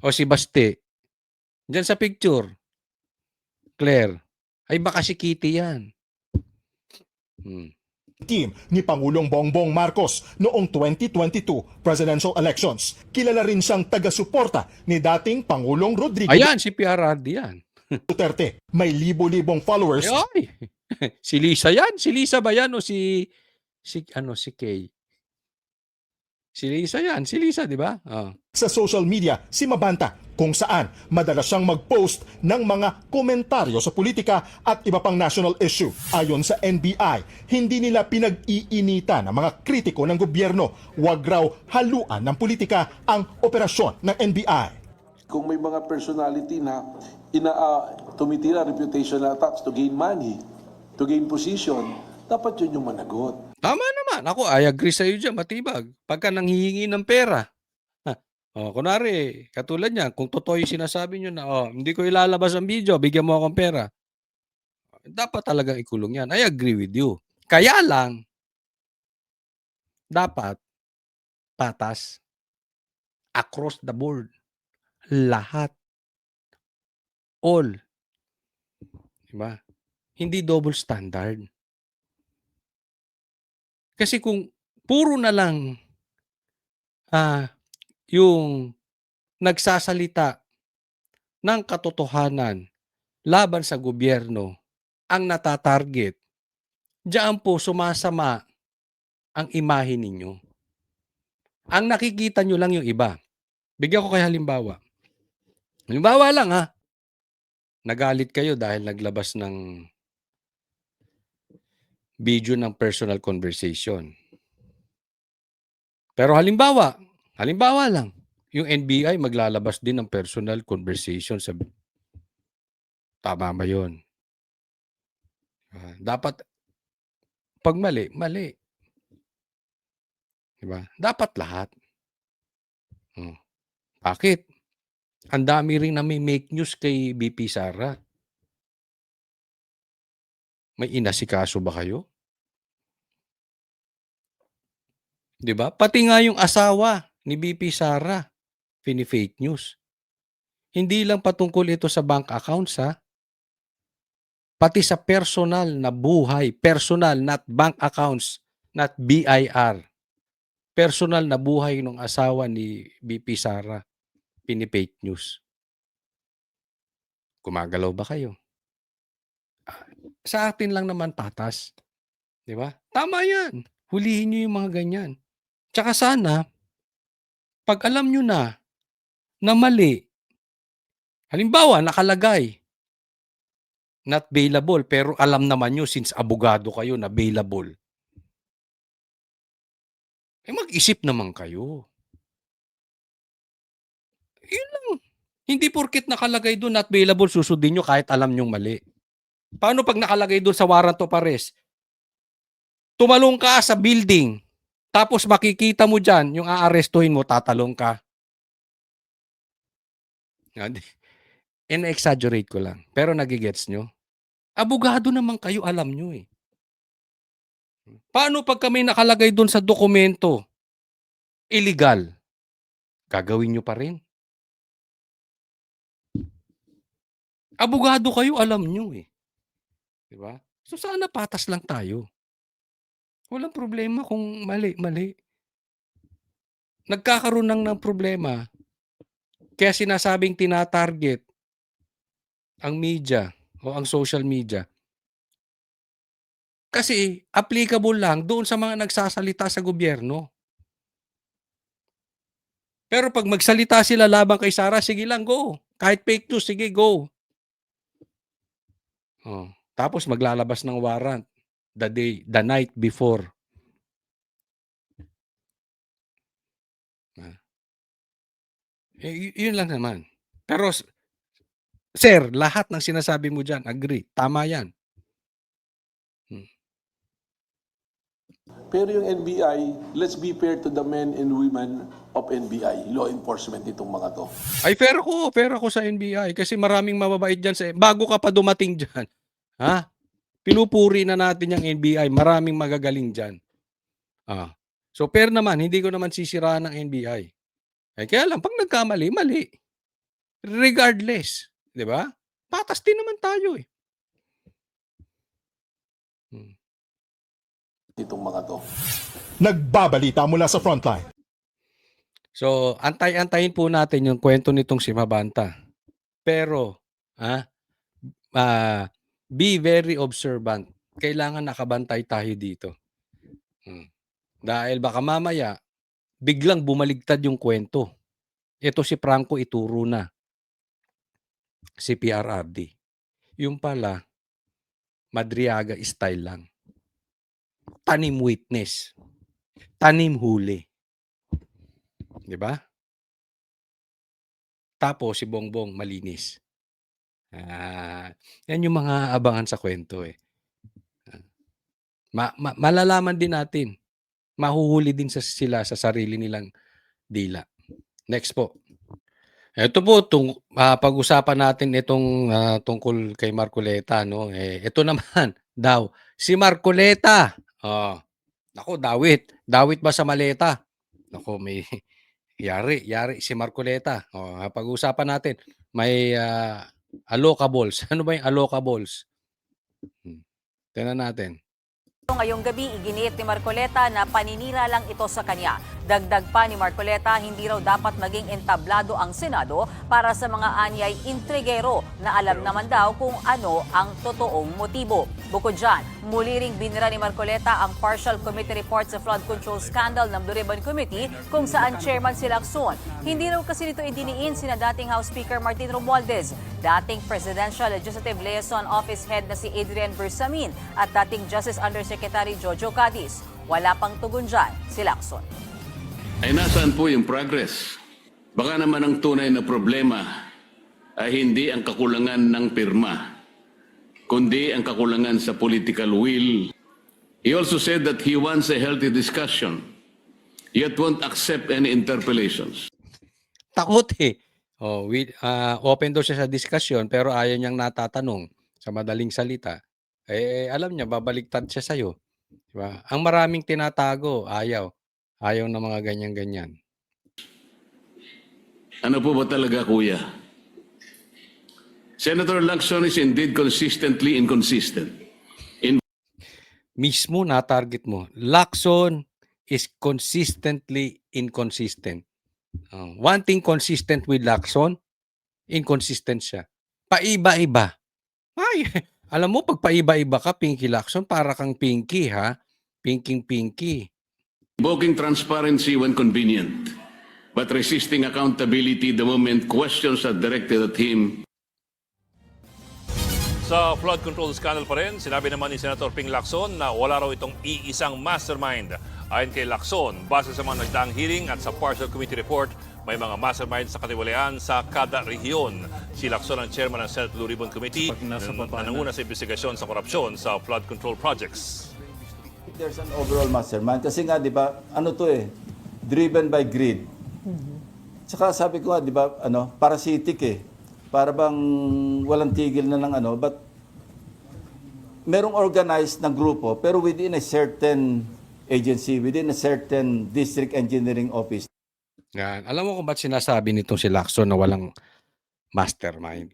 Speaker 1: O si Baste? Diyan sa picture. Claire. Ay baka si Kitty yan.
Speaker 7: Team ni Pangulong Bongbong Marcos noong 2022 presidential elections. Kilala rin siyang taga-suporta ni dating Pangulong Rodrigo
Speaker 1: Ayan, si PRRD yan.
Speaker 7: Duterte. May libo-libong followers.
Speaker 1: Ay, si Lisa yan? Si Lisa ba yan o si Kay? Si Lisa yan. Si Lisa, di ba?
Speaker 7: Sa social media si Mabanta kung saan madalas siyang mag-post ng mga komentaryo sa politika at iba pang national issue. Ayon sa NBI, hindi nila pinag-iinita ng mga kritiko ng gobyerno. Huwag raw haluan ng politika ang operasyon ng NBI.
Speaker 11: Kung may mga personality na tumitira reputational attacks to gain money, to gain position, dapat yun yung managot.
Speaker 1: Tama naman. Ako, I agree sa iyo dyan, Matibag. Pagka nanghihingi ng pera, kunwari, katulad niya, kung totoo yung sinasabi nyo na, hindi ko ilalabas ang video, bigyan mo akong pera. Dapat talagang ikulong yan. I agree with you. Kaya lang, dapat, patas, across the board, lahat, all. Diba? Hindi double standard. Kasi kung puro na lang yung nagsasalita ng katotohanan laban sa gobyerno ang natatarget, diyan po sumasama ang imahe ninyo. Ang nakikita nyo lang yung iba. Bigyan ko kayo halimbawa. Halimbawa lang ha. Nagalit kayo dahil naglabas ng video ng personal conversation. Pero halimbawa lang, yung NBI maglalabas din ng personal conversation sa tama ba yun? Dapat pag mali, mali. Diba? Dapat lahat. Bakit? Ang dami rin na may make news kay BP Sara. May inasikaso ba kayo? 'Di ba? Pati nga yung asawa ni BP Sara, fake news. Hindi lang patungkol ito sa bank accounts ha. Pati sa personal na buhay, personal not bank accounts, not BIR. Personal na buhay ng asawa ni BP Sara, fake news. Gumagalaw ba kayo? Sa atin lang naman patas. 'Di ba? Tama 'yan. Hulihin niyo yung mga ganyan. Tsaka sana pag alam niyo na mali, halimbawa nakalagay not bailable pero alam naman niyo since abogado kayo na bailable. Mag-isip naman kayo. Yun lang. Hindi porket nakalagay doon not bailable susundin niyo kahit alam niyong mali. Paano pag nakalagay doon sa warrant of arrest? Tumalong ka sa building, tapos makikita mo dyan, yung aarestuhin mo, tatalong ka. In-exaggerate ko lang. Pero nagigets nyo? Abogado naman kayo, alam nyo eh. Paano pag kami nakalagay doon sa dokumento, illegal, gagawin nyo pa rin? Abogado kayo, alam nyo eh. Diba? So sana patas lang tayo. Walang problema kung mali. Nagkakaroon ng problema. Kaya sinasabing tinatarget ang media o ang social media. Kasi applicable lang doon sa mga nagsasalita sa gobyerno. Pero pag magsalita sila laban kay Sara, sige lang, go. Kahit fake news, sige, go. Tapos maglalabas ng warrant the night before. Yun lang naman. Pero, sir, lahat ng sinasabi mo dyan, agree. Tama yan.
Speaker 11: Pero yung NBI, let's be fair to the men and women of NBI, law enforcement itong mga to.
Speaker 1: Ay, fair ako sa NBI kasi maraming mababait dyan. Bago ka pa dumating dyan, ha? Pinupuri na natin yung NBI. Maraming magagaling dyan. So, fair naman. Hindi ko naman sisiraan ng NBI. Kaya lang, pag nagkamali, mali. Regardless. Di ba? Patas din naman tayo eh.
Speaker 11: Itong mga to.
Speaker 7: Nagbabalita mula sa Frontline.
Speaker 1: So, antay-antayin po natin yung kwento nitong si Mabanta. Pero, be very observant. Kailangan nakabantay tayo dito. Dahil baka mamaya, biglang bumaligtad yung kwento. Ito si Franco ituro na. Si PRRD. Yung pala, Madriaga style lang. Tanim witness. Tanim huli. Di ba? Tapos si Bongbong malinis. Yan yung mga abangan sa kwento eh. Malalaman din natin. Mahuhuli din sila sa sarili nilang dila. Next po. Ito po, pag-usapan natin itong tungkol kay Marcoleta. No? Ito naman daw, si Marcoleta. Naku, Dawit ba sa maleta? Naku, may yari si Marcoleta. Pag-usapan natin, may allocables. Ano ba yung allocables? Tingnan natin.
Speaker 6: Ngayong gabi, iginiit ni Marcoleta na paninira lang ito sa kanya Dagdag pa ni Marcoleta, hindi raw dapat maging entablado ang Senado para sa mga anyay intrigero na alam naman daw kung ano ang totoong motibo. Bukod dyan, muli ring binira ni Marcoleta ang partial committee report sa flood control scandal ng Blue Ribbon Committee kung saan chairman si Lacson. Hindi raw kasi nito idiniin sina dating House Speaker Martin Romualdez, dating Presidential Legislative Liaison Office Head na si Adrian Bersamin at dating Justice Undersecretary Jojo Cadiz. Wala pang tugon dyan si Lacson.
Speaker 12: Ay nasaan po yung progress? Baka naman ang tunay na problema ay hindi ang kakulangan ng pirma, kundi ang kakulangan sa political will. He also said that he wants a healthy discussion, yet won't accept any interpellations.
Speaker 1: Takot eh. Open daw siya sa discussion pero ayaw niyang natatanong sa madaling salita. Alam niya, babaliktad siya sa'yo. Diba? Ang maraming tinatago, ayaw. Ayaw ng mga ganyan-ganyan.
Speaker 12: Ano po ba talaga, kuya? Senator Lacson is indeed consistently inconsistent.
Speaker 1: Mismo na-target mo. Lacson is consistently inconsistent. One thing consistent with Lacson, inconsistent siya. Paiba-iba. Ay, alam mo, pag paiba-iba ka, Pinky Lacson, para kang Pinky, ha? Pinky.
Speaker 12: Invoking transparency when convenient, but resisting accountability the moment questions are directed at him.
Speaker 5: Sa flood control scandal pa rin, sinabi naman ni Senator Ping Lacson na wala raw itong iisang mastermind. Ayon kay Lacson, base sa mga nagdaang hearing at sa partial committee report, may mga mastermind sa katiwalian sa kada rehiyon. Si Lacson ang chairman ng Senate Blue Ribbon Committee na nanguna sa investigasyon sa korupsyon sa flood control projects.
Speaker 11: There's an overall mastermind. Kasi nga, di ba, ano to driven by greed. Tsaka sabi ko nga, di ba, parasitic Para bang walang tigil na ng but merong organized na grupo, pero within a certain agency, within a certain district engineering office.
Speaker 1: Yan. Alam mo kung ba't sinasabi nitong si Lacson na walang mastermind?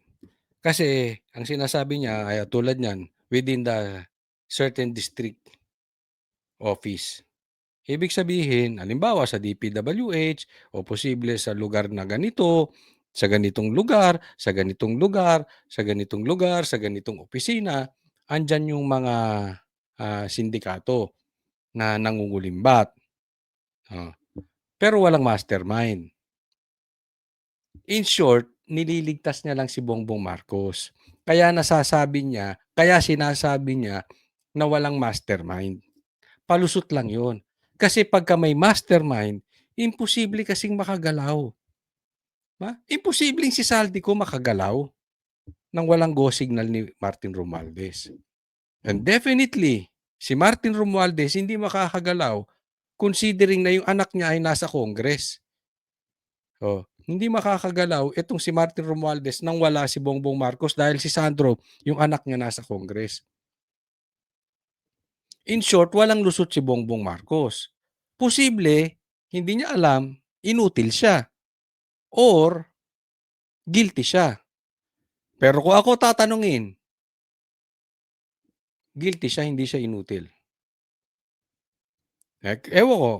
Speaker 1: Kasi ang sinasabi niya ay tulad niyan, within the certain district office. Ibig sabihin, halimbawa sa DPWH o posible sa lugar na ganito, sa ganitong lugar, sa ganitong lugar, sa ganitong lugar, sa ganitong opisina, andyan yung mga sindikato na nangungulimbat. Pero walang mastermind. In short, nililigtas niya lang si Bongbong Marcos. Kaya sinasabi niya na walang mastermind. Palusot lang yun. Kasi pagka may mastermind, imposible kasing makagalaw. Imposibleng si Saldico makagalaw nang walang go signal ni Martin Romualdez. And definitely, si Martin Romualdez hindi makakagalaw considering na yung anak niya ay nasa Congress. Hindi makakagalaw itong si Martin Romualdez nang wala si Bongbong Marcos dahil si Sandro, yung anak niya nasa Congress. In short, walang lusot si Bongbong Marcos. Posible, hindi niya alam, inutil siya. Or, guilty siya. Pero kung ako tatanungin, guilty siya, hindi siya inutil. Ewan ko,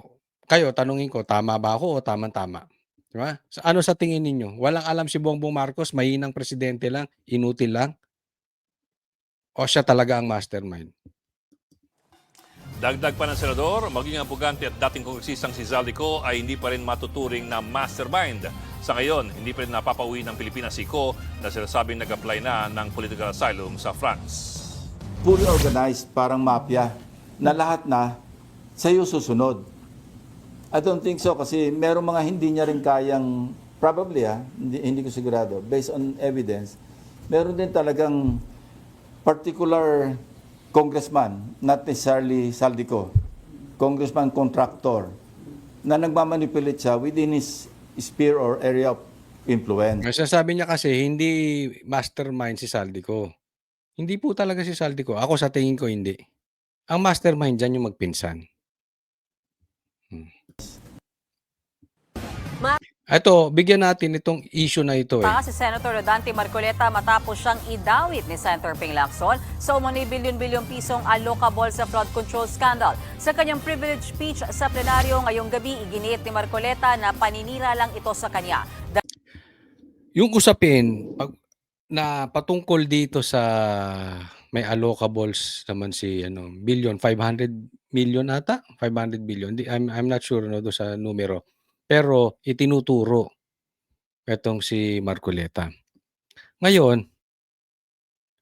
Speaker 1: kayo, tanungin ko, tama ba ako o tama-tama? Diba? Ano sa tingin ninyo? Walang alam si Bongbong Marcos, mahinang presidente lang, inutil lang? O siya talaga ang mastermind?
Speaker 5: Dagdag pa ng senador, maging ang pugante at dating kongresistang si Zaldico ay hindi pa rin matuturing na mastermind. Sa ngayon, hindi pa rin napapauwi ng Pilipinas si Ko na sinasabing nag-apply na ng political asylum sa France.
Speaker 11: Fully organized, parang mafia, na lahat na sa'yo susunod. I don't think so kasi merong mga hindi niya rin kayang, probably hindi ko sigurado, based on evidence, meron din talagang particular congressman, not necessarily Saldico, congressman contractor, na nagmamanipulate siya within his sphere or area of influence.
Speaker 1: Sasabi niya kasi, hindi mastermind si Saldico. Hindi po talaga si Saldico. Ako sa tingin ko, hindi. Ang mastermind dyan yung magpinsan. Ito, bigyan natin itong issue na ito eh.
Speaker 6: Si Senator Rodante Marcoleta matapos siyang idawit ni Senator Ping Lacson sa umano'y bilyon-bilyong pisong allocable sa flood control scandal. Sa kanyang privilege speech sa plenaryo ngayong gabi, iginiit ni Marcoleta na paninira lang ito sa kanya.
Speaker 1: Yung usapin na patungkol dito sa may allocables naman si billion, 500 million ata, 500 billion. I'm not sure do sa numero. Pero itinuturo etong si Marcoleta. Ngayon,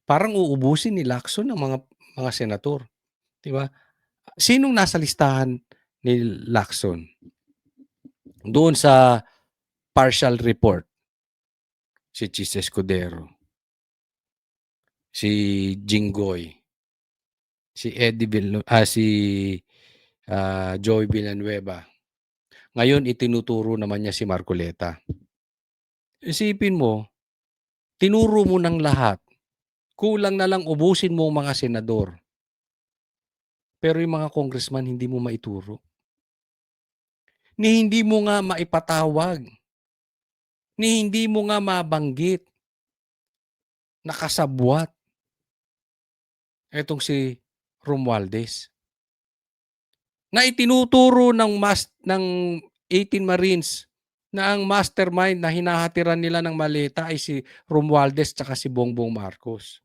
Speaker 1: parang uubusin ni Lacson ng mga senador, 'di ba? Sinong nasa listahan ni Lacson? Doon sa partial report, si Chis Escudero, si Jinggoy, si Joey Villanueva. Ngayon itinuturo naman niya si Marcoleta. Isipin mo, tinuro mo ng lahat. Kulang na lang ubusin mo ang mga senador. Pero yung mga congressman hindi mo maituro. Ni hindi mo nga maipatawag. Ni hindi mo nga mabanggit. Nakasabwat. Etong si Romualdez. Na itinuturo ng 18 Marines na ang mastermind na hinahatiran nila ng maleta ay si Romualdez tsaka si Bongbong Marcos.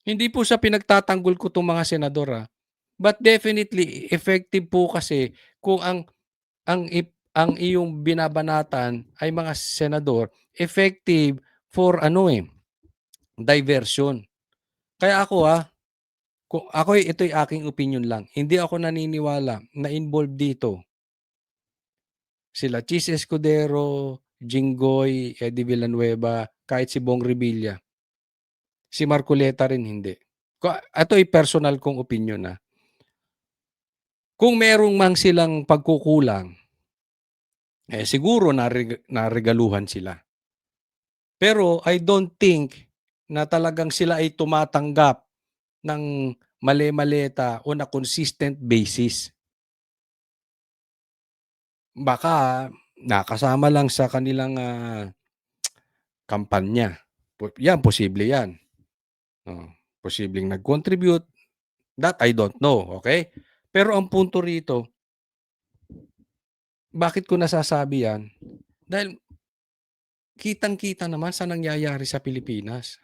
Speaker 1: Hindi po sa pinagtatanggol ko itong mga senador but definitely effective po kasi kung ang iyong binabanatan ay mga senador, effective for diversion. Kaya ako ito'y aking opinion lang. Hindi ako naniniwala na involved dito sila Chis Escudero, Jinggoy, Eddie Villanueva, kahit si Bong Revilla. Si Marcoleta rin hindi. Ito ay personal kong opinion Kung merong mang silang pagkukulang, siguro naregaluhan sila. Pero I don't think na talagang sila ay tumatanggap ng mali-maleta o na consistent basis. Baka nakasama lang sa kanilang kampanya. Yan, posible yan. Posibleng nag-contribute. That I don't know, okay? Pero ang punto rito, bakit ko nasasabi yan? Dahil kitang-kita naman sa nangyayari sa Pilipinas.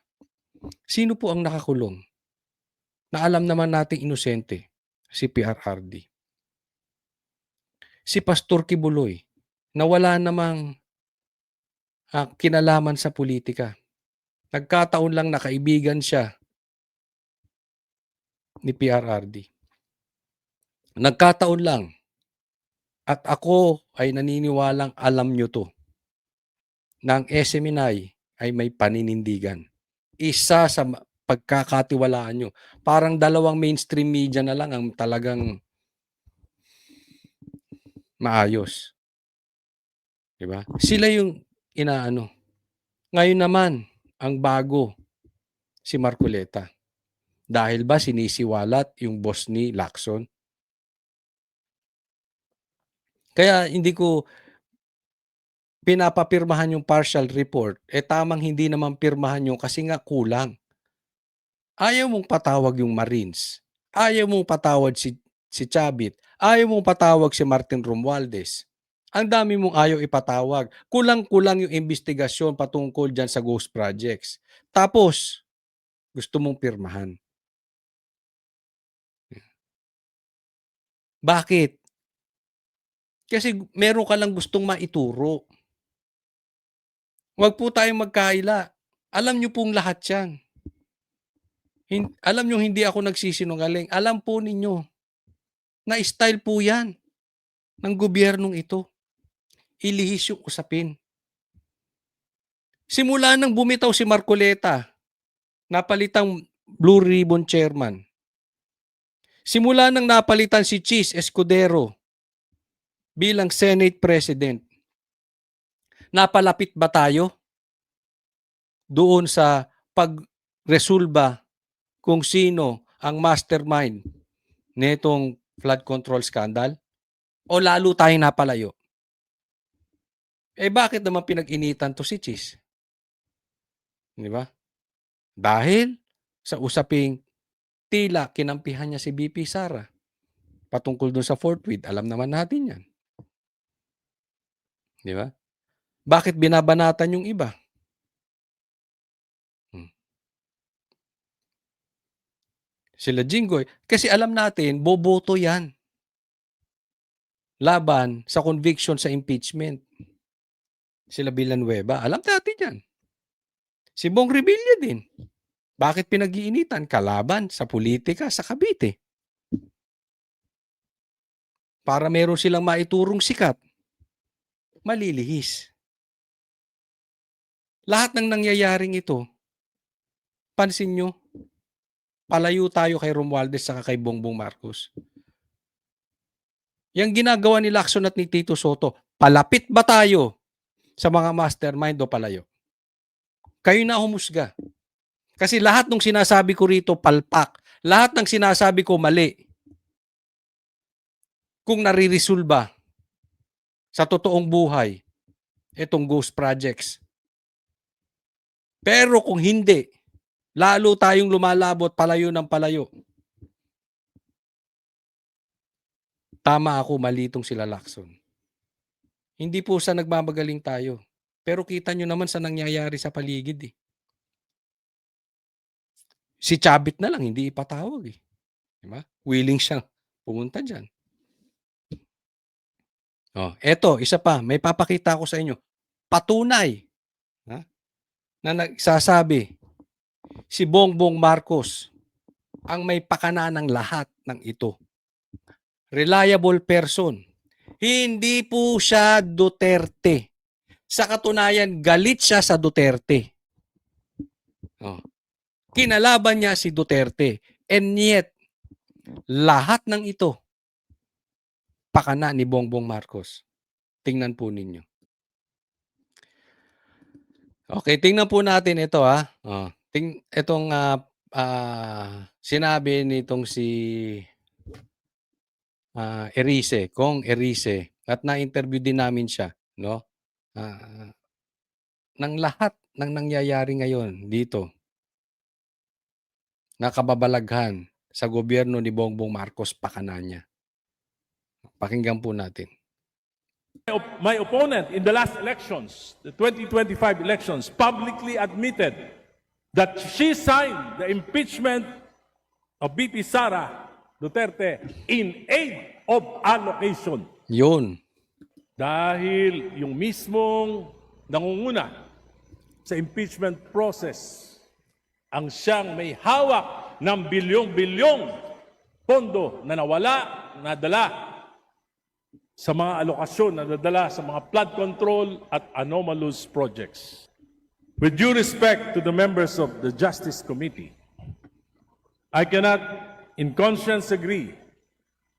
Speaker 1: Sino po ang nakakulong? Na alam naman nating inosente, si PRRD. Si Pastor Kibuloy, na wala namang kinalaman sa politika. Nagkataon lang na kaibigan siya ni PRRD. Nagkataon lang. At ako ay naniniwalang alam nyo to. Na ang SMNI ay may paninindigan. Isa sa pagkakatiwalaan nyo. Parang dalawang mainstream media na lang ang talagang maayos. Diba? Sila yung inaano. Ngayon naman, ang bago, si Marcoleta. Dahil ba sinisiwalat yung boss ni Lacson? Kaya hindi ko pinapapirmahan yung partial report. Tamang hindi naman pirmahan yung kasi nga kulang. Ayaw mong patawag yung Marines. Ayaw mong patawag si Chavit. Ayaw mong patawag si Martin Romualdez. Ang dami mong ayaw ipatawag. Kulang-kulang yung investigasyon patungkol dyan sa ghost projects. Tapos, gusto mong pirmahan. Bakit? Kasi meron ka lang gustong maituro. Huwag po tayong magkaila. Alam nyo pong lahat yan. Alam nyo hindi ako nagsisinungaling. Alam po ninyo na style po yan ng gobyernong ito. Ilihis yung usapin. Simula nang bumitaw si Marcoleta, napalitang Blue Ribbon Chairman. Simula nang napalitan si Chis Escudero bilang Senate President, napalapit ba tayo doon sa pagresolba kung sino ang mastermind nitong flood control scandal? O lalo tayo napalayo? Bakit naman pinag-initan to si Chis? Di ba? Dahil sa usaping tila kinampihan niya si BP Sara patungkol dun sa fourth with. Alam naman natin yan. Di ba? Bakit binabanatan yung iba? Sila Jinggoy. Kasi alam natin, boboto yan. Laban sa conviction sa impeachment. Sila Villanueva. Alam natin yan. Si Bong Revilla din. Bakit pinag-iinitan? Kalaban sa politika sa Cavite. Para meron silang maiturong sikat. Malilihis. Lahat ng nangyayaring ito, pansin nyo, palayo tayo kay Romualdez saka kay Bongbong Marcos. Yang ginagawa ni Lacson at ni Tito Soto, palapit ba tayo sa mga mastermind o palayo? Kayo na humusga. Kasi lahat ng sinasabi ko rito, palpak. Lahat ng sinasabi ko, mali. Kung naririsulba sa totoong buhay, itong ghost projects. Pero kung hindi, lalo tayong lumalabot palayo ng palayo. Tama ako, mali itong sila Lacson. Hindi po sa nagmamagaling tayo. Pero kita nyo naman sa nangyayari sa paligid eh. Si Chabit na lang, hindi ipatawag eh. Diba? Willing siyang pumunta dyan. Eto, isa pa, may papakita ko sa inyo. Patunay na nagsasabi si Bongbong Marcos ang may pakana ng lahat ng ito. Reliable person. Hindi po siya Duterte. Sa katunayan, galit siya sa Duterte. Kinalaban niya si Duterte. And yet, lahat ng ito, pakana ni Bongbong Marcos. Tingnan po ninyo. Okay, tingnan po natin ito ha. Itong sinabi nitong si Erice, Kong Erice, at na-interview din namin siya, no? Ng lahat ng nangyayari ngayon dito, nakababalaghan sa gobyerno ni Bongbong Marcos, pakana niya. Pakinggan po natin.
Speaker 13: My opponent in the last elections, the 2025 elections, publicly admitted that she signed the impeachment of BP Sara Duterte in aid of allocation.
Speaker 1: Yun.
Speaker 13: Dahil yung mismong nangunguna sa impeachment process ang siyang may hawak ng bilyong-bilyong pondo na nawala, nadala sa mga alokasyon na nadala sa mga flood control at anomalous projects. With due respect to the members of the Justice Committee, I cannot in conscience agree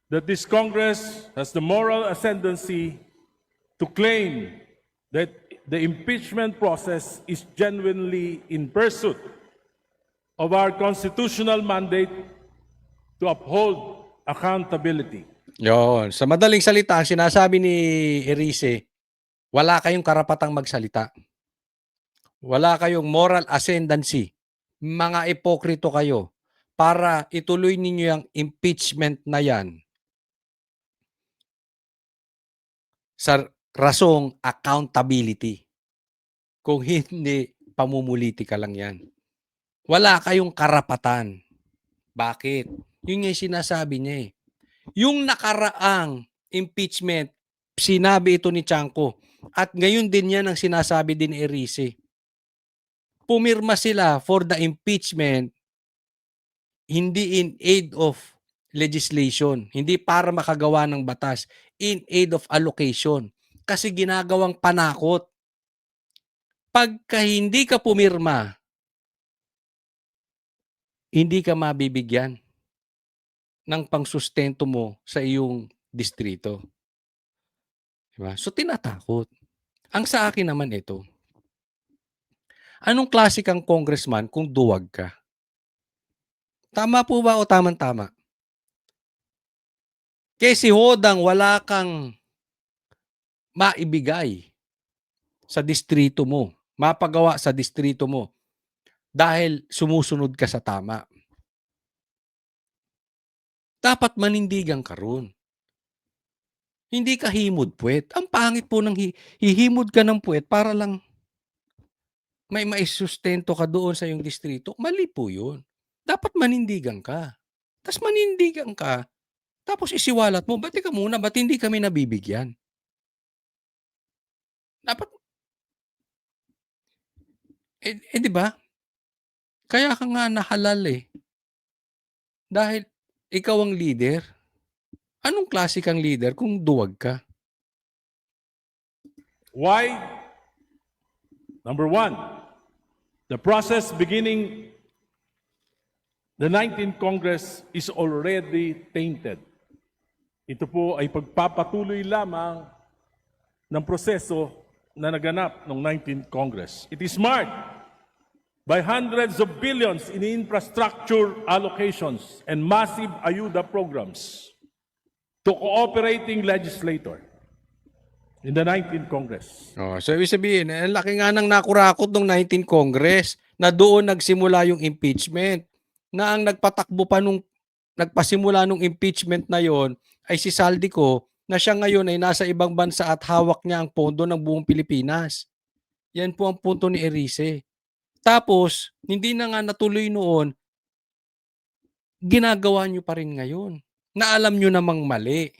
Speaker 13: that this Congress has the moral ascendancy to claim that the impeachment process is genuinely in pursuit of our constitutional mandate to uphold accountability.
Speaker 1: Yon. Sa madaling salita, ang sinasabi ni Erice, wala kayong karapatang magsalita. Wala kayong moral ascendancy. Mga ipokrito kayo para ituloy ninyo yung impeachment na yan sa rasong accountability. Kung hindi, pamumulitika lang yan. Wala kayong karapatan. Bakit? Yun yung sinasabi niya eh. Yung nakaraang impeachment, sinabi ito ni Chanco. At ngayon din yan ang sinasabi din ni Erice. Pumirma sila for the impeachment, hindi in aid of legislation. Hindi para makagawa ng batas. In aid of allocation. Kasi ginagawang panakot. Pagka hindi ka pumirma, hindi ka mabibigyan ng pangsustento mo sa iyong distrito. Diba? So, tinatakot. Ang sa akin naman ito, anong klase kang congressman kung duwag ka? Tama po ba o tamang-tama? Kaya si Hodang wala kang maibigay sa distrito mo, mapagawa sa distrito mo dahil sumusunod ka sa tama. Dapat manindigan ka ron. Hindi ka himod puwet. Ang pangit po ng hihimod ka ng puwet para lang may maisustento ka doon sa iyong distrito. Mali po yun. Dapat manindigan ka. Tas manindigan ka, tapos isiwalat mo, "Ba't teka muna, ba't hindi kami nabibigyan?" Dapat 'di ba? Kaya ka nga nahalal, eh. Dahil ikaw ang leader. Anong klase kang leader kung duwag ka?
Speaker 13: Why? Number one, the process beginning the 19th Congress is already tainted. Ito po ay pagpapatuloy lamang ng proseso na naganap ng 19th Congress. It is marked by hundreds of billions in infrastructure allocations and massive ayuda programs to cooperating legislator in the 19th Congress.
Speaker 1: Oh, so ibig sabihin, ang laki nga ng nakurakot ng 19th Congress na doon nagsimula yung impeachment. Na ang nagpasimula nung impeachment na yon ay si Saldico na siya ngayon ay nasa ibang bansa at hawak niya ang pondo ng buong Pilipinas. Yan po ang punto ni Erice. Tapos, hindi na nga natuloy noon, ginagawa nyo pa rin ngayon. Na alam nyo namang mali.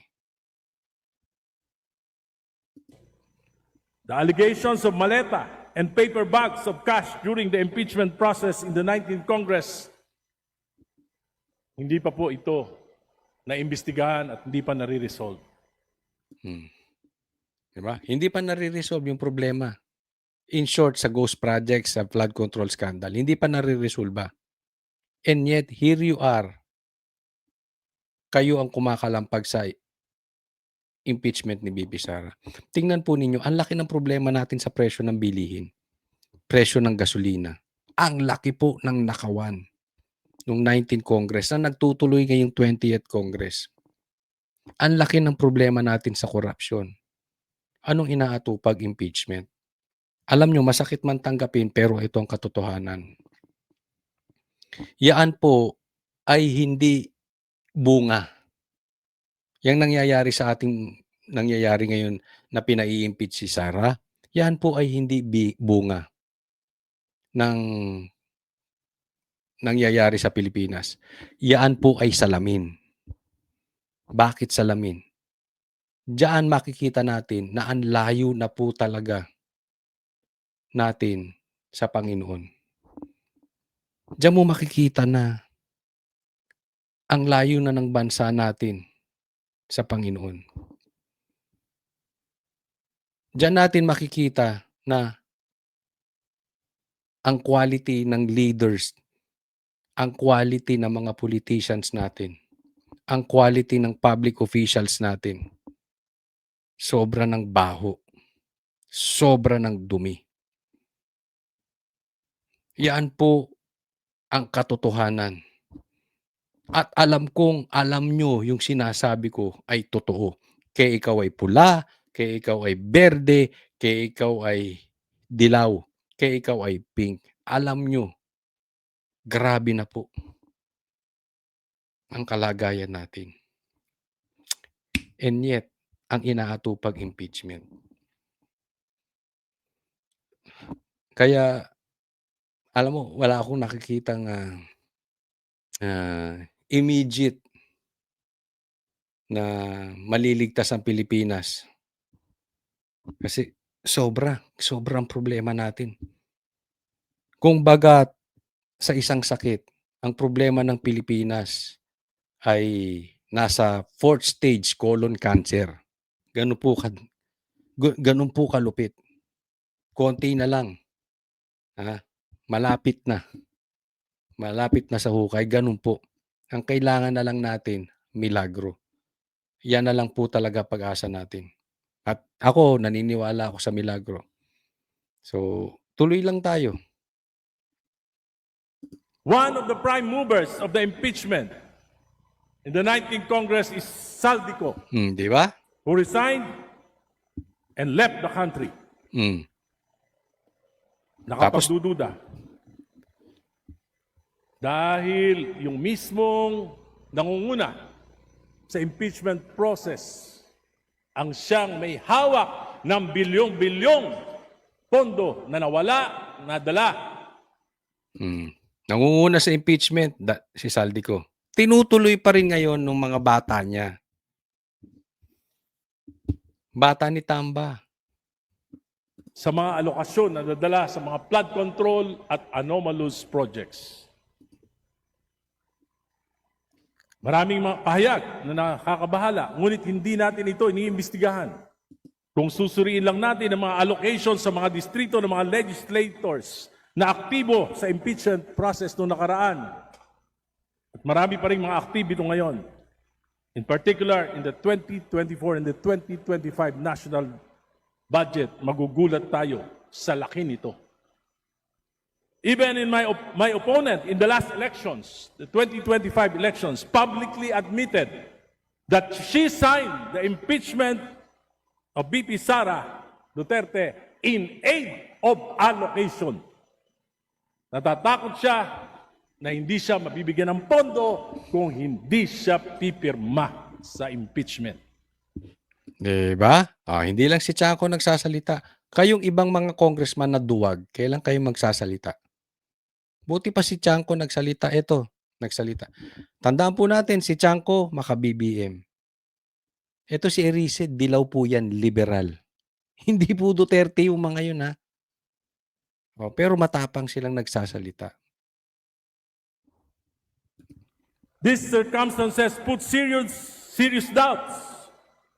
Speaker 13: The allegations of maleta and paper bags of cash during the impeachment process in the 19th Congress, hindi pa po ito naimbestigahan at hindi pa nare-resolve.
Speaker 1: Diba? Hindi pa nare-resolve yung problema. In short, sa ghost projects, sa flood control scandal, hindi pa nare-resolve. And yet, here you are. Kayo ang kumakalampag sa impeachment ni Bibi Sara. Tingnan po ninyo, ang laki ng problema natin sa presyo ng bilihin. Presyo ng gasolina. Ang laki po ng nakawan noong 19th Congress na nagtutuloy ngayong 20th Congress. Ang laki ng problema natin sa korupsyon. Anong inaatupag? Impeachment. Alam nyo, masakit man tanggapin pero ito ang katotohanan. Yaan po ay hindi bunga. Yang nangyayari ngayon na pinai-impeach si Sara, yan po ay hindi bunga ng nangyayari sa Pilipinas. Yan po ay salamin. Bakit salamin? Diyan makikita natin na ang layo na po talaga natin sa Panginoon. Diyan mo makikita na ang layo na ng bansa natin sa Panginoon. Diyan natin makikita na ang quality ng leaders, ang quality ng mga politicians natin, ang quality ng public officials natin, sobra ng baho, sobra ng dumi. Yan po ang katotohanan. At alam kong alam nyo yung sinasabi ko ay totoo. Kaya ikaw ay pula, kaya ikaw ay berde, kaya ikaw ay dilaw, kaya ikaw ay pink. Alam nyo, grabe na po ang kalagayan natin. And yet, ang inaatupag impeachment. Kaya, alam mo, wala akong nakikitang immediate na maliligtas ang Pilipinas. Kasi sobrang problema natin. Kung bagat sa isang sakit, ang problema ng Pilipinas ay nasa 4th stage colon cancer. Ganun po kalupit. Konti na lang. Malapit na. Malapit na sa hukay. Ganun po. Ang kailangan na lang natin, milagro. Yan na lang po talaga pag-asa natin. At ako, naniniwala ako sa milagro. So, tuloy lang tayo.
Speaker 13: One of the prime movers of the impeachment in the 19th Congress is Saldico,
Speaker 1: Di ba?
Speaker 13: who resigned and left the country. nakapagdududa. Dahil yung mismong nangunguna sa impeachment process ang siyang may hawak ng bilyong-bilyong pondo na nawala, nadala.
Speaker 1: Nangunguna sa impeachment, si Saldico. Tinutuloy pa rin ngayon ng mga bata niya. Bata ni Tamba.
Speaker 13: Sa mga alokasyon na nadala sa mga flood control at anomalous projects. Maraming mga pahayag na nakakabahala, ngunit hindi natin ito iniimbestigahan. Kung susuriin lang natin ang mga allocations sa mga distrito ng mga legislators na aktibo sa impeachment process noong nakaraan, at marami pa rin mga aktibo ngayon. In particular, in the 2024 and the 2025 national budget, magugulat tayo sa laki nito. Even in my opponent in the last elections, the 2025 elections, publicly admitted that she signed the impeachment of VP Sara Duterte in aid of allocation. Natatakot siya na hindi siya mabibigyan ng pondo kung hindi siya pipirma sa impeachment.
Speaker 1: Diba? Hindi lang si Chanco nagsasalita. Kayong ibang mga congressman na duwag, kailan kayo magsasalita? Buti pa si Chanco nagsalita. Ito, nagsalita. Tandaan po natin, si Chanco, maka-BBM. Ito si Erice, dilaw po yan, liberal. Hindi po Duterte yung mga yun, ha? Pero matapang silang nagsasalita.
Speaker 13: These circumstances put serious doubts.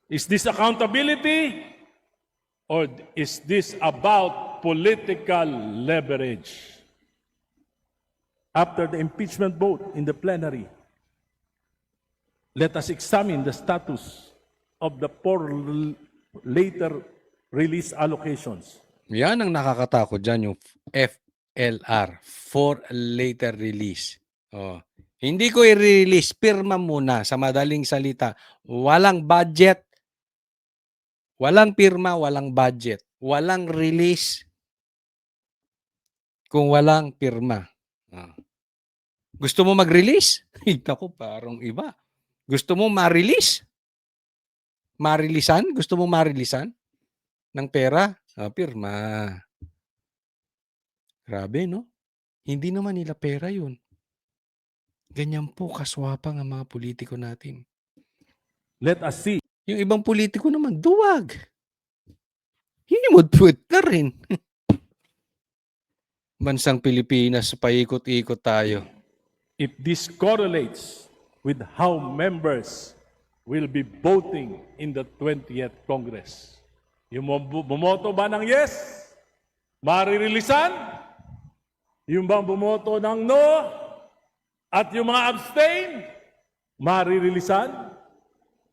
Speaker 13: Is this accountability or is this about political leverage? After the impeachment vote in the plenary, let us examine the status of the 4 later release allocations.
Speaker 1: Yan ang nakakatakot dyan, yung FLR, for later release. Hindi ko i-release, pirma muna. Sa madaling salita, walang budget, walang pirma, walang budget, walang release kung walang pirma. Gusto mo mag-release? Naku, parang iba. Gusto mo ma-release? Marilisan? Gusto mo marilisan ng pera? Pirma. Grabe, no? Hindi naman nila pera yun. Ganyan po kaswapang ang mga politiko natin.
Speaker 13: Let us see.
Speaker 1: Yung ibang politiko naman, duwag. Hinimod-put na rin. Bansang Pilipinas, paikot-ikot tayo.
Speaker 13: If this correlates with how members will be voting in the 20th Congress. Yung bumoto ba ng yes? Maririlisan? Yung bang bumoto ng no? At yung mga abstain? Maririlisan?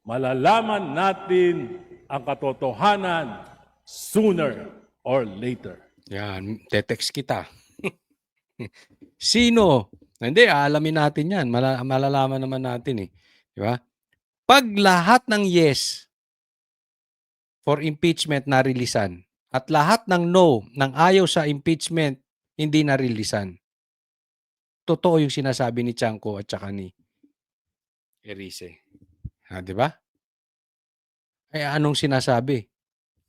Speaker 13: Malalaman natin ang katotohanan sooner or later.
Speaker 1: Yan, tetext kita. Sino? Hindi, alamin natin yan. Malalaman naman natin eh. Di ba? Pag lahat ng yes for impeachment narilisan at lahat ng no, ng ayaw sa impeachment, hindi narilisan. Totoo yung sinasabi ni Chanco at saka ni Erice. Di ba? Anong sinasabi?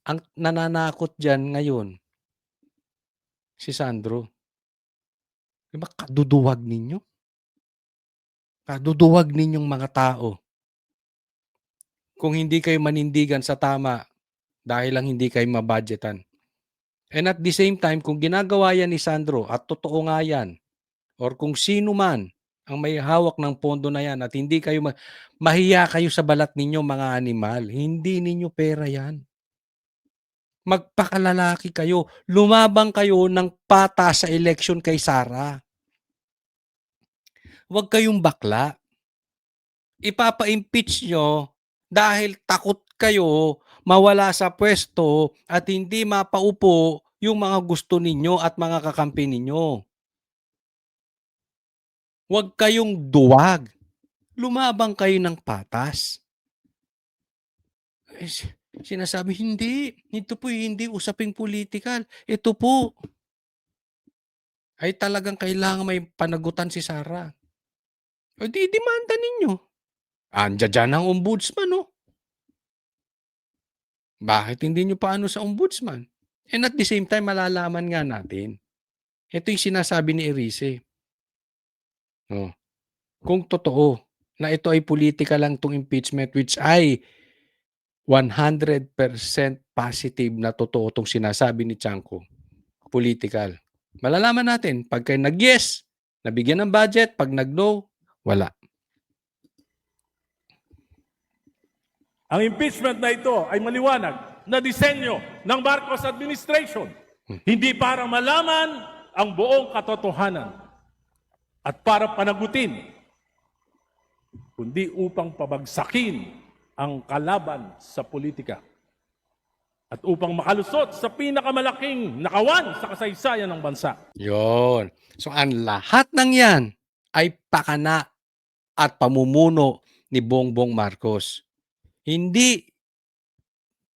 Speaker 1: Ang nananakot dyan ngayon, si Sandro. Diba, kaduduwag ninyo? Kaduduwag ninyong mga tao. Kung hindi kayo manindigan sa tama dahil lang hindi kayo mabudgetan. And at the same time, kung ginagawa yan ni Sandro at totoo nga yan, or kung sino man ang may hawak ng pondo na yan at hindi kayo mahiya kayo sa balat ninyo mga animal, hindi ninyo pera yan. Magpakalalaki kayo. Lumabang kayo ng pata sa election kay Sara. Huwag kayong bakla. Ipapa-impeach nyo dahil takot kayo mawala sa pwesto at hindi mapaupo yung mga gusto ninyo at mga kakampi ninyo. Huwag kayong duwag. Lumabang kayo ng patas. Sinasabi, hindi. Ito po hindi usaping political. Ito po. ay talagang kailangan may panagutan si Sara. O di demanda ninyo. Andiyan dyan ang ombudsman, no? Bakit hindi nyo paano sa ombudsman? And at the same time, malalaman nga natin. Ito yung sinasabi ni Erice. No? Kung totoo na ito ay politika lang itong impeachment, which ay 100% positive na totoo itong sinasabi ni Chanco, political. Malalaman natin, pagka nag-yes, nabigyan ng budget, pag nag-no, wala.
Speaker 13: Ang impeachment na ito ay maliwanag na disenyo ng Marcos administration. Hindi para malaman ang buong katotohanan at para panagutin, kundi upang pabagsakin ang kalaban sa politika at upang makalusot sa pinakamalaking nakawan sa kasaysayan ng bansa.
Speaker 1: Yon. So ang lahat ng yan ay pakana at pamumuno ni Bongbong Marcos. Hindi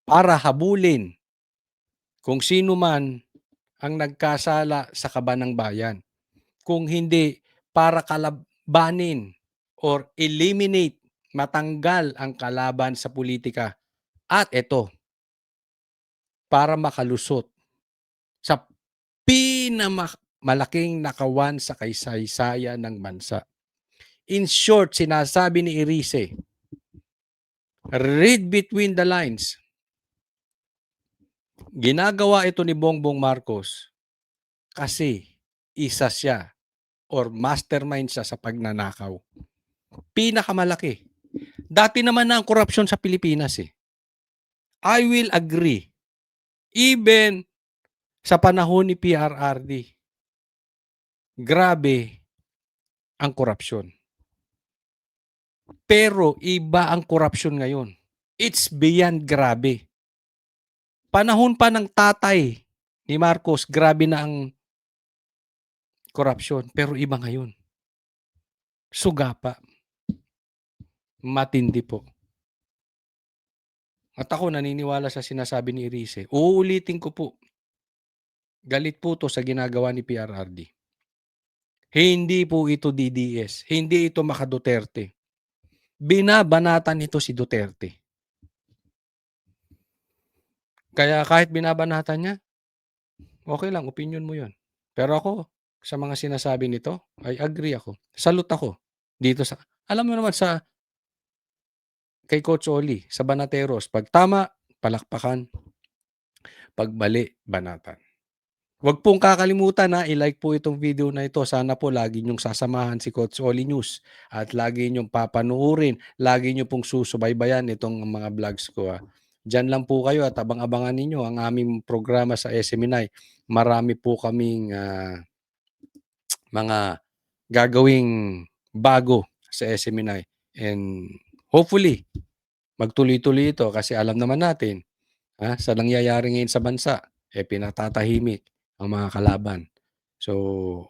Speaker 1: para habulin kung sino man ang nagkasala sa kaban ng bayan. Kung hindi para kalabanin or eliminate, matanggal ang kalaban sa politika. At ito, para makalusot sa pinamalaking nakawan sa kaysaysayan ng bansa. In short, sinasabi ni Erice, read between the lines. Ginagawa ito ni Bongbong Marcos kasi isa siya or mastermind siya sa pagnanakaw. Pinakamalaki. Dati naman na ang korupsyon sa Pilipinas eh. I will agree. Even sa panahon ni PRRD, grabe ang korupsyon. Pero iba ang korupsyon ngayon. It's beyond grabe. Panahon pa ng tatay ni Marcos, grabe na ang korupsyon. Pero iba ngayon. Suga pa. Matindi po. At ako naniniwala sa sinasabi ni Erice. Uulitin ko po. Galit po to sa ginagawa ni PRRD. Hindi po ito DDS. Hindi ito Maka Duterte. Binabanatan ito si Duterte. Kaya kahit binabanatan niya, okay lang, opinion mo yun. Pero ako, sa mga sinasabi nito, I agree ako. Salute ako. Dito sa, alam mo naman sa, kay Coach Oli, sa Banateros, pag tama, palakpakan. Pag mali, banatan. Huwag pong kakalimutan na i-like po itong video na ito. Sana po lagi niyong sasamahan si Coach Oli News at lagi niyong papanuurin, lagi niyo pong susubaybayan itong mga vlogs ko. Diyan lang po kayo at abang-abangan ninyo ang aming programa sa SMNI. Marami po kaming mga gagawing bago sa SMNI. And hopefully, magtuloy-tuloy ito kasi alam naman natin sa nangyayari ngayon sa bansa, pinatatahimik ang mga kalaban. So,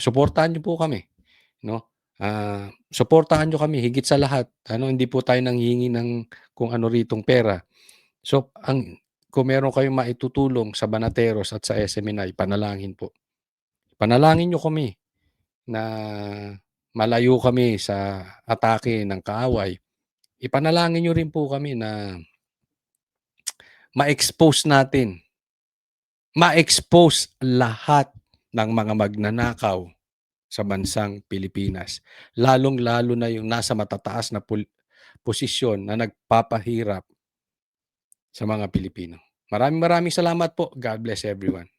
Speaker 1: suportahan niyo po kami, no? Suportahan niyo kami higit sa lahat. Hindi po tayo nanghihingi ng kung ano ritong pera. So, kung meron kayong maitutulong sa Banateros at sa SMNI, panalangin po. Panalangin niyo kami na malayo kami sa atake ng kaaway. Ipanalangin niyo rin po kami na ma-expose natin, ma-expose lahat ng mga magnanakaw sa bansang Pilipinas. Lalong-lalo na yung nasa matataas na posisyon na nagpapahirap sa mga Pilipino. Maraming salamat po. God bless everyone.